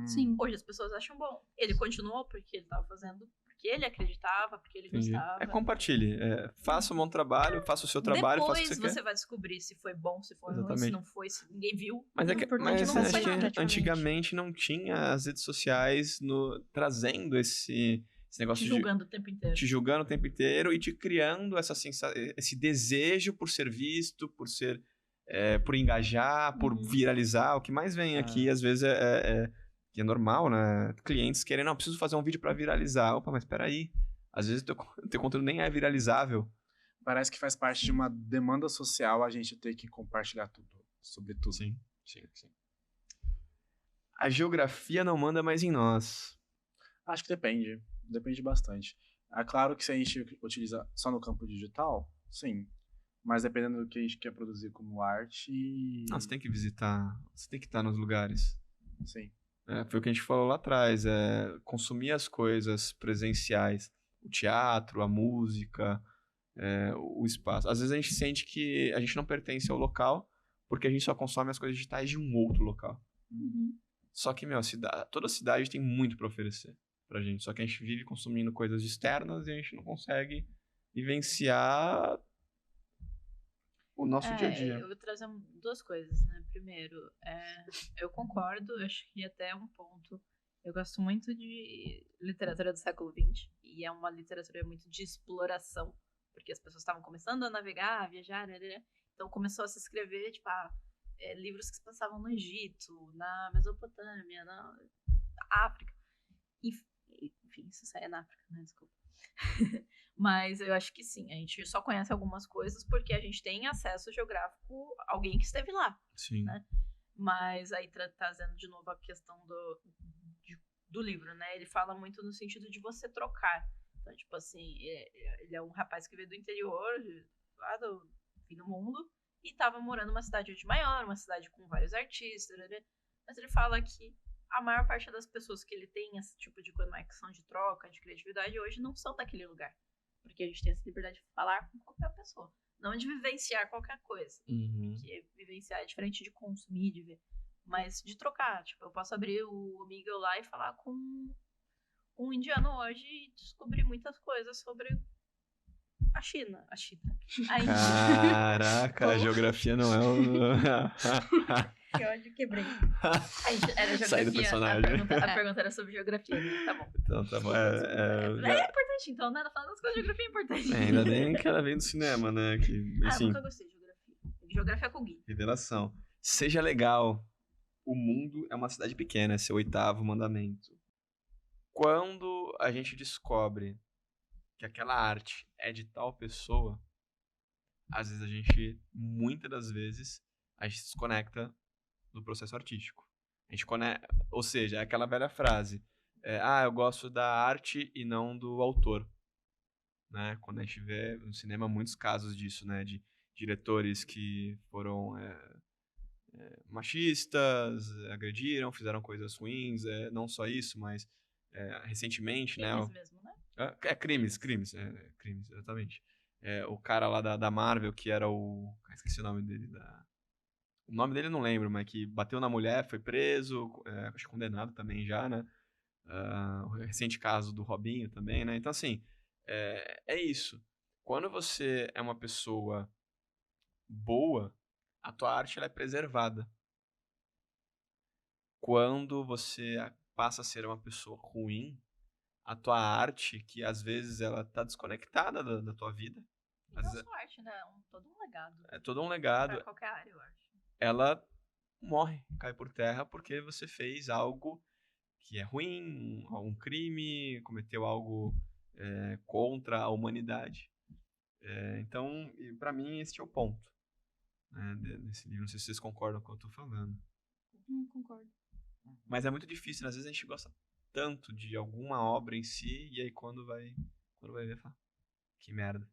Sim. Hoje as pessoas acham bom. Ele continuou porque ele tava fazendo, porque ele acreditava, porque ele gostava. Compartilhe. Faça um bom trabalho, faça o seu trabalho, faça o que Depois você você quer. vai descobrir se foi bom, se foi ruim, Exatamente. se não foi, se ninguém viu. Mas é que importante mas não acho foi que nada, praticamente. antigamente não tinha as redes sociais trazendo esse negócio Te julgando o tempo inteiro. te julgando o tempo inteiro e te criando esse desejo por ser visto, por engajar, por viralizar. O que mais vem aqui, às vezes, que é normal, né? Clientes querendo, não, preciso fazer um vídeo pra viralizar. Opa, mas peraí. Às vezes teu conteúdo nem é viralizável. Parece que faz parte de uma demanda social a gente ter que compartilhar tudo, sobre tudo. Sim. A geografia não manda mais em nós. Acho que depende. Depende bastante. É claro que se a gente utiliza só no campo digital, sim. Mas dependendo do que a gente quer produzir como arte... Você tem que visitar, você tem que estar nos lugares. Sim. Foi o que a gente falou lá atrás, consumir as coisas presenciais, o teatro, a música, o espaço. Às vezes a gente sente que a gente não pertence ao local porque a gente só consome as coisas digitais de um outro local. Só que, toda cidade tem muito para oferecer pra gente, só que a gente vive consumindo coisas externas e a gente não consegue vivenciar o nosso dia a dia. Eu vou trazer duas coisas, né? Primeiro, eu concordo, eu acho que até um ponto. Eu gosto muito de literatura do século XX, e é uma literatura muito de exploração porque as pessoas estavam começando a navegar, a viajar, né? Então começou a se escrever, tipo, livros que se passavam no Egito, na Mesopotâmia, na África. Enfim, isso sai na África, né? Desculpa. Mas eu acho que sim, a gente só conhece algumas coisas porque a gente tem acesso geográfico a alguém que esteve lá. Sim. Né? Mas aí trazendo de novo a questão do livro, né? Ele fala muito no sentido de você trocar. Então, tipo assim, ele é um rapaz que veio do interior, lá do fim do mundo, e tava morando numa cidade hoje maior, uma cidade com vários artistas, né? Mas ele fala que a maior parte das pessoas que ele tem esse tipo de conexão de troca, de criatividade, hoje não são daquele lugar. Porque a gente tem essa liberdade de falar com qualquer pessoa. Não de vivenciar qualquer coisa. Porque vivenciar é diferente de consumir, de ver. Mas de trocar. Tipo, eu posso abrir o Omegle lá e falar com um indiano hoje e descobrir muitas coisas sobre a China. A Índia. Caraca, a geografia não é o... Que ódio, quebrei. Era geografia. Saí do personagem. A pergunta era sobre geografia, né? Tá bom. Então, tá bom. É importante, então, né? Falando das coisas, geografia é importante. Ainda bem que ela vem do cinema, né? Que, assim, eu nunca gostei de geografia. Geografia com Gui. revelação. Seja legal. O mundo é uma cidade pequena, é seu 8º mandamento. Quando a gente descobre que aquela arte é de tal pessoa, às vezes muitas das vezes, a gente se desconecta do processo artístico. A gente ou seja, é aquela velha frase, eu gosto da arte e não do autor. Né? Quando a gente vê no cinema muitos casos disso, né? De diretores que foram machistas, agrediram, fizeram coisas ruins, não só isso, mas recentemente, Crimes né? mesmo, né? Crimes, exatamente. O cara lá da Marvel, que era esqueci o nome dele. O nome dele eu não lembro, mas que bateu na mulher, foi preso, acho que condenado também já, né? O recente caso do Robinho também, né? Então, assim, é isso. Quando você é uma pessoa boa, a tua arte ela é preservada. Quando você passa a ser uma pessoa ruim, a tua arte, que às vezes ela tá desconectada da tua vida. E não só arte, né? Todo um legado. É todo um legado. Pra qualquer área, eu acho. Ela morre, cai por terra porque você fez algo que é ruim, um crime, cometeu algo contra a humanidade. Então, pra mim, esse é o ponto desse livro. Não sei se vocês concordam com o que eu tô falando. Concordo. Mas é muito difícil, né? Às vezes a gente gosta tanto de alguma obra em si, e aí quando vai ver, fala, que merda.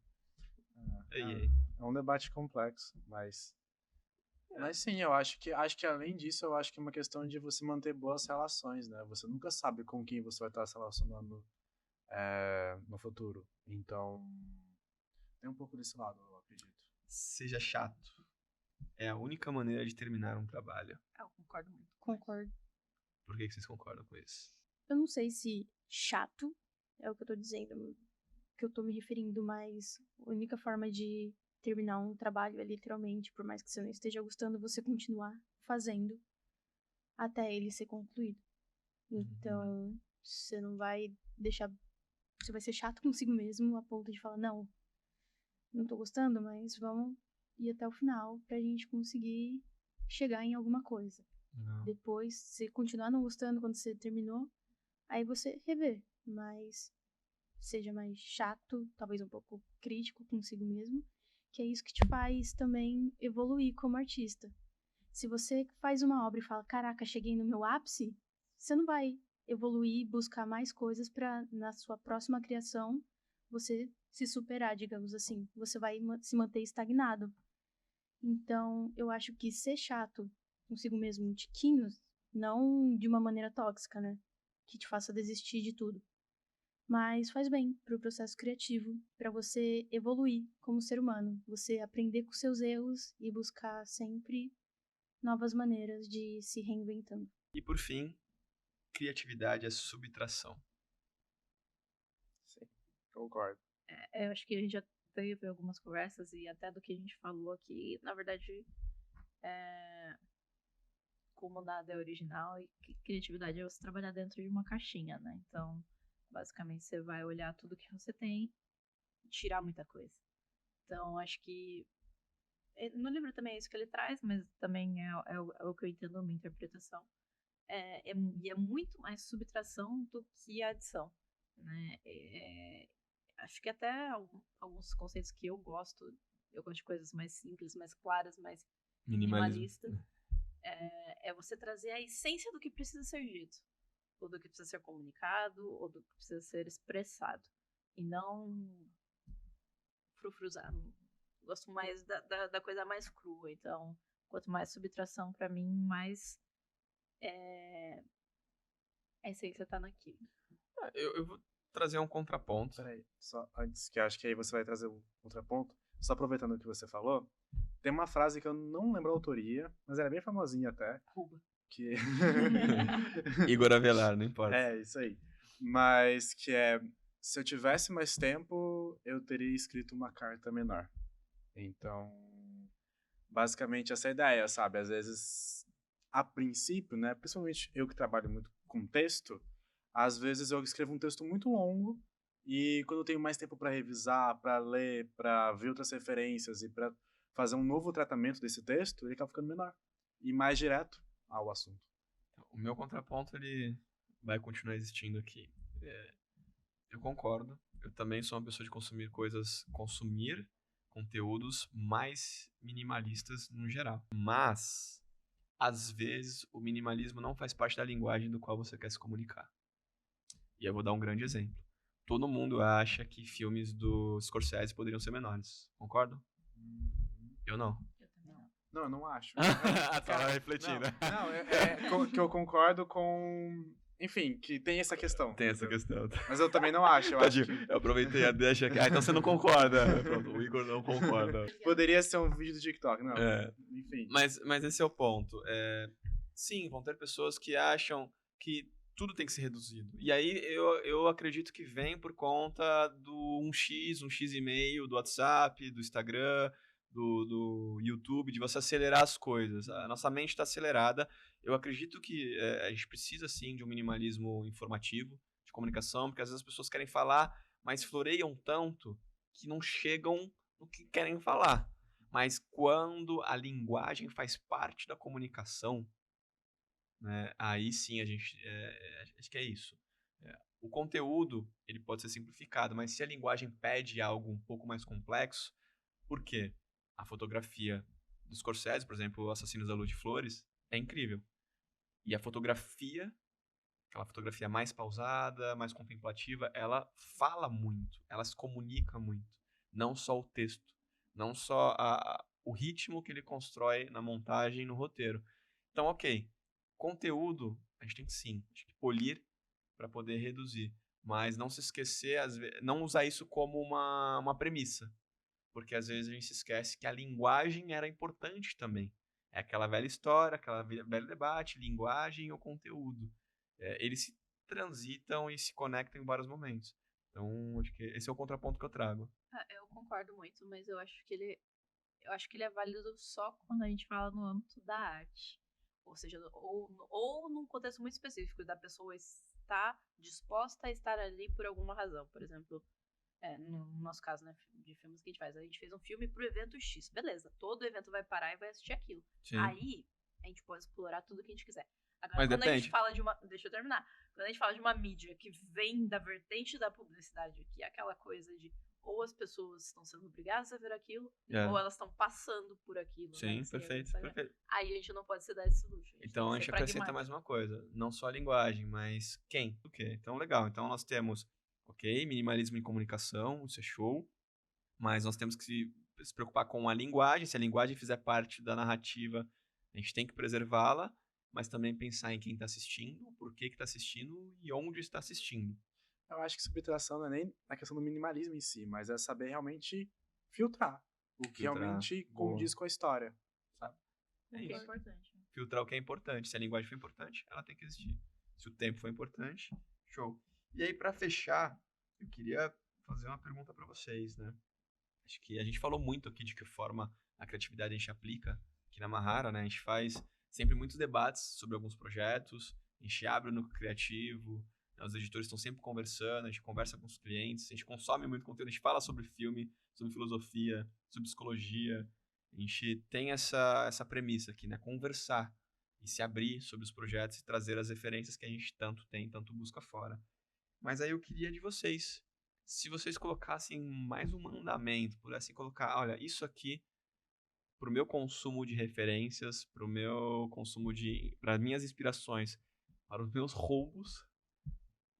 É um debate complexo, mas sim, eu acho que além disso, eu acho que é uma questão de você manter boas relações, né? Você nunca sabe com quem você vai estar se relacionando no futuro. Então, tem um pouco desse lado, eu acredito. Seja chato. É a única maneira de terminar um trabalho. Eu concordo muito. Concordo. Por que vocês concordam com isso? Eu não sei se chato é o que eu tô dizendo, que eu tô me referindo, mas a única forma de terminar um trabalho é literalmente, por mais que você não esteja gostando, você continuar fazendo até ele ser concluído. Então, você não vai deixar... Você vai ser chato consigo mesmo a ponto de falar, não tô gostando, mas vamos ir até o final pra gente conseguir chegar em alguma coisa. Não. Depois, se continuar não gostando quando você terminou, aí você revê, mas seja mais chato, talvez um pouco crítico consigo mesmo, que é isso que te faz também evoluir como artista. Se você faz uma obra e fala, caraca, cheguei no meu ápice, você não vai evoluir, buscar mais coisas pra, na sua próxima criação, você se superar, digamos assim. Você vai se manter estagnado. Então, eu acho que ser chato consigo mesmo um tiquinho, não de uma maneira tóxica, né? Que te faça desistir de tudo. Mas faz bem pro processo criativo, pra você evoluir como ser humano. Você aprender com seus erros e buscar sempre novas maneiras de se reinventando. E por fim, criatividade é subtração. Sim, concordo. Eu acho que a gente já teve algumas conversas e até do que a gente falou aqui, na verdade, como nada é original e criatividade é você trabalhar dentro de uma caixinha, né? Então, basicamente, você vai olhar tudo que você tem e tirar muita coisa. Então, acho que no livro também é isso que ele traz, mas também é o que eu entendo da minha interpretação. E é muito mais subtração do que adição, né? Acho que até alguns conceitos que eu gosto de coisas mais simples, mais claras, mais minimalistas, é você trazer a essência do que precisa ser dito, ou do que precisa ser comunicado, ou do que precisa ser expressado, e não frufruzar. Gosto mais da coisa mais crua, então quanto mais subtração pra mim, mais a essência tá naquilo. Eu vou trazer um contraponto. Peraí, só antes, que eu acho que aí você vai trazer um contraponto, só aproveitando o que você falou, tem uma frase que eu não lembro a autoria, mas ela é bem famosinha até, Cuba. que... Igor Avelar, não importa. É, isso aí. Mas que é, se eu tivesse mais tempo, eu teria escrito uma carta menor. Então, basicamente essa é a ideia, sabe? Às vezes, a princípio, né, principalmente eu que trabalho muito com texto, às vezes eu escrevo um texto muito longo e quando eu tenho mais tempo para revisar, para ler, para ver outras referências e para fazer um novo tratamento desse texto, ele acaba ficando menor e mais direto ao assunto. O meu contraponto, ele vai continuar existindo aqui. Eu concordo. Eu também sou uma pessoa de consumir conteúdos mais minimalistas no geral. Mas, às vezes, o minimalismo não faz parte da linguagem do qual você quer se comunicar. E eu vou dar um grande exemplo. Todo mundo acha que filmes do Scorsese poderiam ser menores. Concordo? Eu não. Eu também não. Não, eu não acho. Tava refletindo. Não, que eu concordo com... Enfim, que tem essa questão. Tem essa questão. Mas eu também não acho. Eu acho Tadinho, eu aproveitei a deixa aqui. Ah, então você não concorda. Pronto, o Igor não concorda. que poderia ser um vídeo do TikTok, não. Enfim. Mas esse é o ponto. Sim, vão ter pessoas que acham que tudo tem que ser reduzido. E aí eu acredito que vem por conta do 1x, 1x e meio, do WhatsApp, do Instagram, do YouTube, de você acelerar as coisas. A nossa mente está acelerada. Eu acredito que a gente precisa, sim, de um minimalismo informativo, de comunicação, porque às vezes as pessoas querem falar, mas floreiam tanto que não chegam no que querem falar. Mas quando a linguagem faz parte da comunicação, né, aí sim a gente... acho que é isso. O conteúdo, ele pode ser simplificado, mas se a linguagem pede algo um pouco mais complexo, por quê? A fotografia do Scorsese, por exemplo, Assassinos da Lua de Flores, é incrível. E a fotografia, aquela fotografia mais pausada, mais contemplativa, ela fala muito, ela se comunica muito. Não só o texto, não só o ritmo que ele constrói na montagem e no roteiro. Então, ok, conteúdo, a gente tem que sim, a gente tem que polir para poder reduzir. Mas não se esquecer, não usar isso como uma premissa. Porque às vezes a gente se esquece que a linguagem era importante também. É aquela velha história, aquela velho debate, linguagem ou conteúdo. Eles se transitam e se conectam em vários momentos. Então, acho que esse é o contraponto que eu trago. Eu concordo muito, mas eu acho que ele é válido só quando a gente fala no âmbito da arte. Ou seja, ou num contexto muito específico, da pessoa estar disposta a estar ali por alguma razão. Por exemplo, no nosso caso, né, de filmes que a gente fez um filme pro evento X. Beleza, todo evento vai parar e vai assistir aquilo. Sim. Aí, a gente pode explorar tudo que a gente quiser. Agora, Mas quando depende. a gente fala de uma... Deixa eu terminar. Quando a gente fala de uma mídia que vem da vertente da publicidade, que é aquela coisa de ou as pessoas estão sendo obrigadas a ver aquilo, ou elas estão passando por aquilo. Sim, né, perfeito. Aí a gente não pode se dar esse luxo. Então a gente acrescenta mais uma coisa. Não só a linguagem, mas quem? O quê? Então, legal. Então nós temos, ok, minimalismo em comunicação, isso é show. Mas nós temos que se preocupar com a linguagem. Se a linguagem fizer parte da narrativa, a gente tem que preservá-la, mas também pensar em quem está assistindo, por que está assistindo e onde está assistindo. Eu acho que subtração não é nem a questão do minimalismo em si, mas é saber realmente filtrar o que realmente condiz com a história, sabe? O que é importante. Filtrar o que é importante. Se a linguagem for importante, ela tem que existir. Se o tempo for importante, show. E aí, para fechar, eu queria fazer uma pergunta para vocês, né? Acho que a gente falou muito aqui de que forma a criatividade a gente aplica aqui na Mahara, né? A gente faz sempre muitos debates sobre alguns projetos, a gente abre o núcleo criativo, Os editores estão sempre conversando, a gente conversa com os clientes, a gente consome muito conteúdo, a gente fala sobre filme, sobre filosofia, sobre psicologia. A gente tem essa premissa aqui, né? Conversar e se abrir sobre os projetos e trazer as referências que a gente tanto tem, tanto busca fora. Mas aí eu queria de vocês, se vocês colocassem mais um mandamento, pudessem colocar, olha, isso aqui para o meu consumo de referências, para o meu consumo para minhas inspirações, para os meus roubos,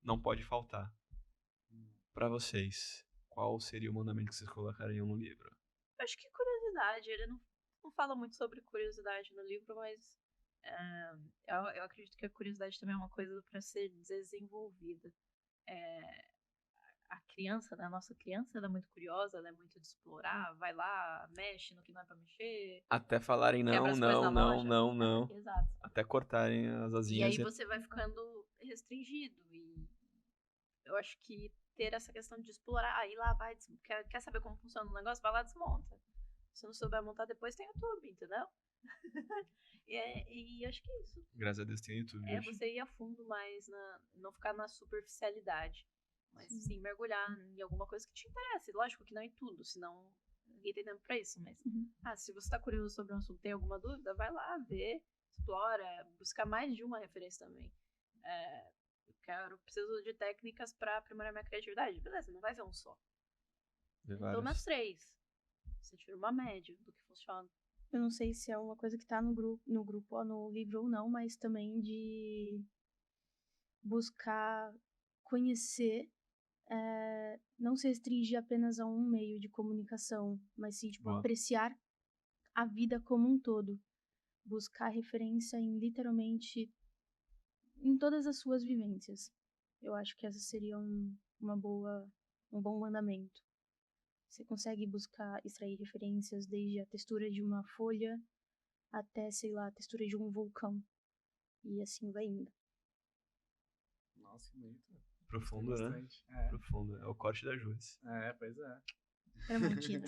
não pode faltar. Para vocês, qual seria o mandamento que vocês colocariam no livro? Acho que curiosidade. Ele não fala muito sobre curiosidade no livro, mas eu acredito que a curiosidade também é uma coisa para ser desenvolvida. A criança, né? A nossa criança, ela é muito curiosa, ela é muito de explorar, vai lá, mexe no que não é pra mexer, Até falarem quebra não, as coisas não, na não, loja. não, não. Exato. Até cortarem as E asinhas. aí você vai ficando restringido. E eu acho que ter essa questão de explorar, aí lá vai, quer saber como funciona o negócio? Vai lá, desmonta. Se não souber montar, depois tem YouTube, entendeu? E acho que é isso. Graças a Deus tem YouTube. É hoje. você ir a fundo mais, não ficar na superficialidade. Mas sim, mergulhar em alguma coisa que te interesse. Lógico que não em tudo, senão ninguém tem tempo pra isso. Mas, se você tá curioso sobre um assunto, tem alguma dúvida, vai lá, vê, explora, buscar mais de uma referência também. Preciso de técnicas pra aprimorar minha criatividade. Beleza, não vai ver um só. Vê Pelo vários. menos 3. Você tira uma média do que funciona. Eu não sei se é uma coisa que tá no grupo ou no livro ou não, mas também de buscar conhecer, não se restringir apenas a um meio de comunicação, mas sim, Boa. apreciar a vida como um todo. Buscar referência em literalmente em todas as suas vivências. Eu acho que essa seria um bom mandamento. Você consegue extrair referências desde a textura de uma folha até, sei lá, a textura de um vulcão. E assim vai indo. Nossa, que bonito. Profundo, né? Bastante. É. Profundo. É o corte da Joyce. Pois é. Tramontina.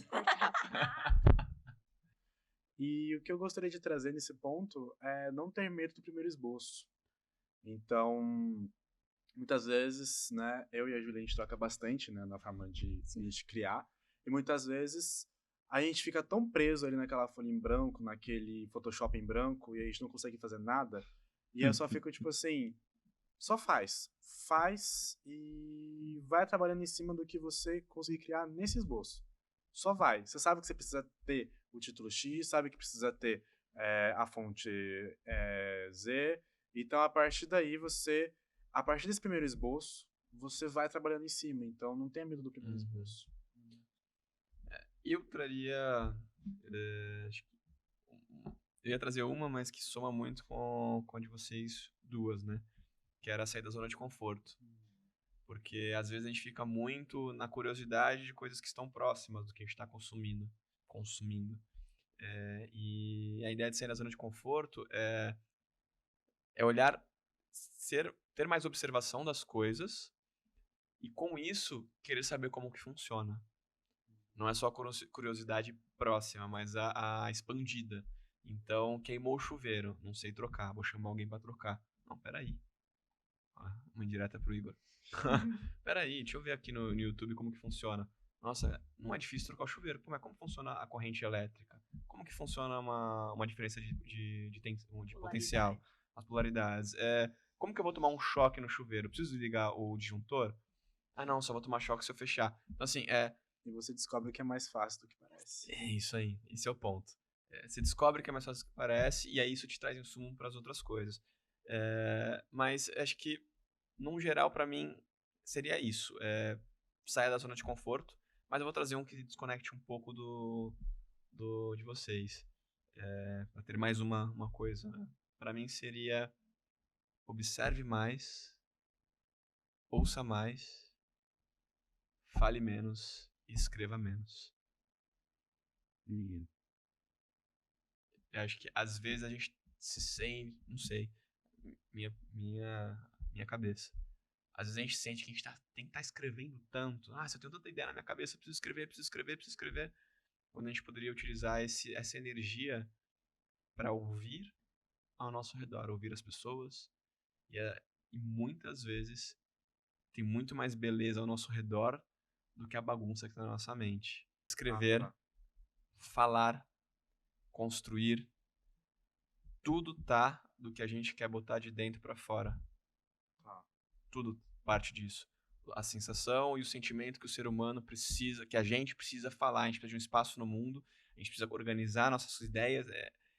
E o que eu gostaria de trazer nesse ponto é não ter medo do primeiro esboço. Então, muitas vezes, né, eu e a Julia, a gente troca bastante, né, na forma de a gente criar. E muitas vezes a gente fica tão preso ali naquela folha em branco, naquele Photoshop em branco, e a gente não consegue fazer nada. E eu só fico tipo assim, só faz. Faz e vai trabalhando em cima do que você conseguir criar nesse esboço. Só vai. Você sabe que você precisa ter o título X, sabe que precisa ter a fonte Z. Então, a partir daí, a partir desse primeiro esboço, você vai trabalhando em cima. Então, não tenha medo do primeiro esboço. Eu traria. Eu ia trazer uma, mas que soma muito com a de vocês duas, né? Que era sair da zona de conforto. Porque às vezes a gente fica muito na curiosidade de coisas que estão próximas do que a gente está consumindo. E a ideia de sair da zona de conforto é olhar, ter mais observação das coisas e com isso querer saber como que funciona. Não é só a curiosidade próxima, mas a expandida. Então, queimou o chuveiro, não sei trocar, vou chamar alguém pra trocar. Não, peraí. Uma indireta pro Igor. Peraí, deixa eu ver aqui no YouTube como que funciona. Nossa, não é difícil trocar o chuveiro. Mas como funciona a corrente elétrica? Como que funciona uma diferença de potencial? As polaridades. Como que eu vou tomar um choque no chuveiro? Eu preciso ligar o disjuntor? Ah, não, só vou tomar choque se eu fechar. Então, assim, E você descobre que é mais fácil do que parece. É isso aí, esse é o ponto. Você descobre que é mais fácil do que parece e aí isso te traz insumo para as outras coisas. Mas acho que, num geral, para mim, seria isso. Saia da zona de conforto, mas eu vou trazer um que desconecte um pouco de vocês. Para ter mais uma coisa. Para mim seria observe mais, ouça mais, fale menos e escreva menos. Eu acho que às vezes a gente se sente, não sei, minha cabeça. Às vezes a gente sente que a gente tem que estar escrevendo tanto. Se eu tenho tanta ideia na minha cabeça, eu preciso escrever. Quando a gente poderia utilizar essa energia para ouvir ao nosso redor, ouvir as pessoas e muitas vezes tem muito mais beleza ao nosso redor do que a bagunça que tá na nossa mente. Escrever, Ah, tá. falar, construir, tudo tá do que a gente quer botar de dentro pra fora. Tá. Tudo parte disso. A sensação e o sentimento que o ser humano precisa, que a gente precisa falar, a gente precisa de um espaço no mundo, a gente precisa organizar nossas ideias,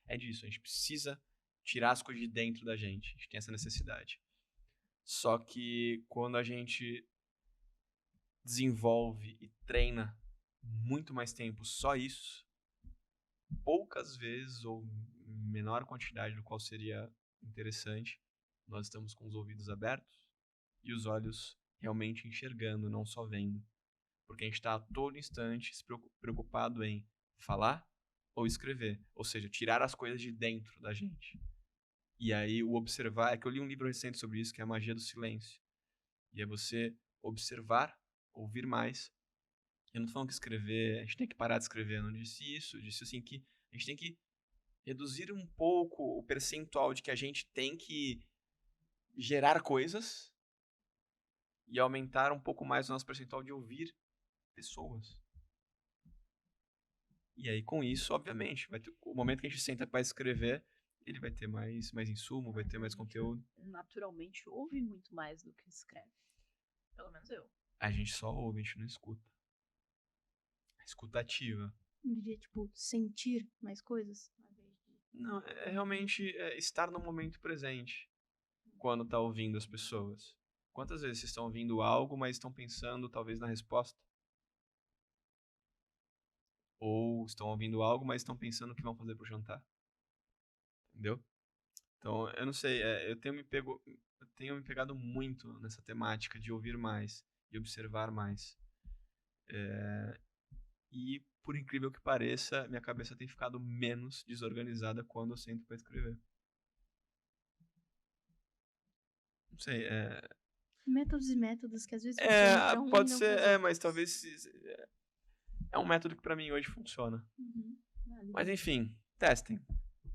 é disso, a gente precisa tirar as coisas de dentro da gente, a gente tem essa necessidade. Só que quando a gente desenvolve e treina muito mais tempo só isso, poucas vezes ou menor quantidade do qual seria interessante, nós estamos com os ouvidos abertos e os olhos realmente enxergando, não só vendo. Porque a gente está a todo instante preocupado em falar ou escrever, ou seja, tirar as coisas de dentro da gente. E aí o observar, é que eu li um livro recente sobre isso, que é A Magia do Silêncio. E é você observar, ouvir mais. Eu não tô falando que escrever, a gente tem que parar de escrever, eu não disse isso, eu disse assim que a gente tem que reduzir um pouco o percentual de que a gente tem que gerar coisas e aumentar um pouco mais o nosso percentual de ouvir pessoas. E aí, com isso, obviamente, vai ter, o momento que a gente senta para escrever, ele vai ter mais insumo, vai ter mais conteúdo. Naturalmente ouve muito mais do que escreve. Pelo menos eu. A gente só ouve, a gente não escuta. Escutativa. Eu diria, tipo, sentir mais coisas. Não, é realmente estar no momento presente quando tá ouvindo as pessoas. Quantas vezes vocês estão ouvindo algo, mas estão pensando talvez na resposta? Ou estão ouvindo algo, mas estão pensando o que vão fazer pro jantar? Entendeu? Então, eu não sei, eu tenho me pegado muito nessa temática de ouvir mais e observar mais. E, por incrível que pareça, minha cabeça tem ficado menos desorganizada quando eu sento para escrever. Não sei, Métodos e métodos que às vezes funcionam pra um pode e não ser, pra mas talvez é um método que pra mim hoje funciona. válido. Mas enfim, testem.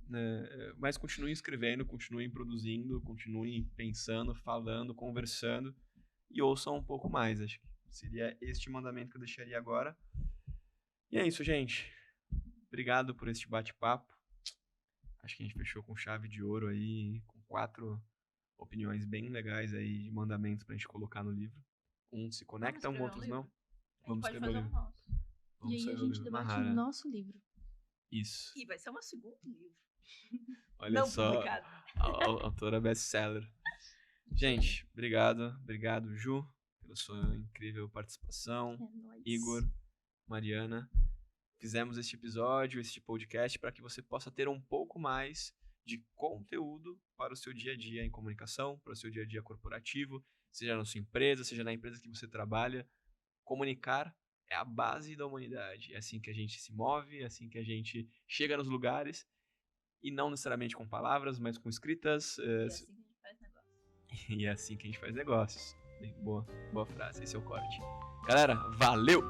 Né? Mas continuem escrevendo, continuem produzindo, continuem pensando, falando, conversando e ouçam um pouco mais. Acho que seria este mandamento que eu deixaria agora. E é isso, gente. Obrigado por este bate-papo. Acho que a gente fechou com chave de ouro aí, com 4 opiniões bem legais aí de mandamentos pra gente colocar no livro. Uns se conectam, escrever um outros livro. não. A gente Vamos pode escrever o fazer um livro. nosso. Vamos E aí a escrever o gente livro. debate Mahara. o nosso livro. Isso. E vai ser um segundo livro. Olha Não só, publicado. a autora best-seller. Gente, obrigado. Obrigado, Ju, pela sua incrível participação. É nóis. Igor, Mariana. Fizemos este episódio, este podcast, para que você possa ter um pouco mais de conteúdo para o seu dia a dia em comunicação, para o seu dia a dia corporativo, seja na sua empresa, seja na empresa que você trabalha. Comunicar é a base da humanidade. É assim que a gente se move, é assim que a gente chega nos lugares, e não necessariamente com palavras, mas com escritas. E é assim que a gente faz negócio. E é assim que a gente faz negócios. Boa frase, esse é o corte. Galera, valeu!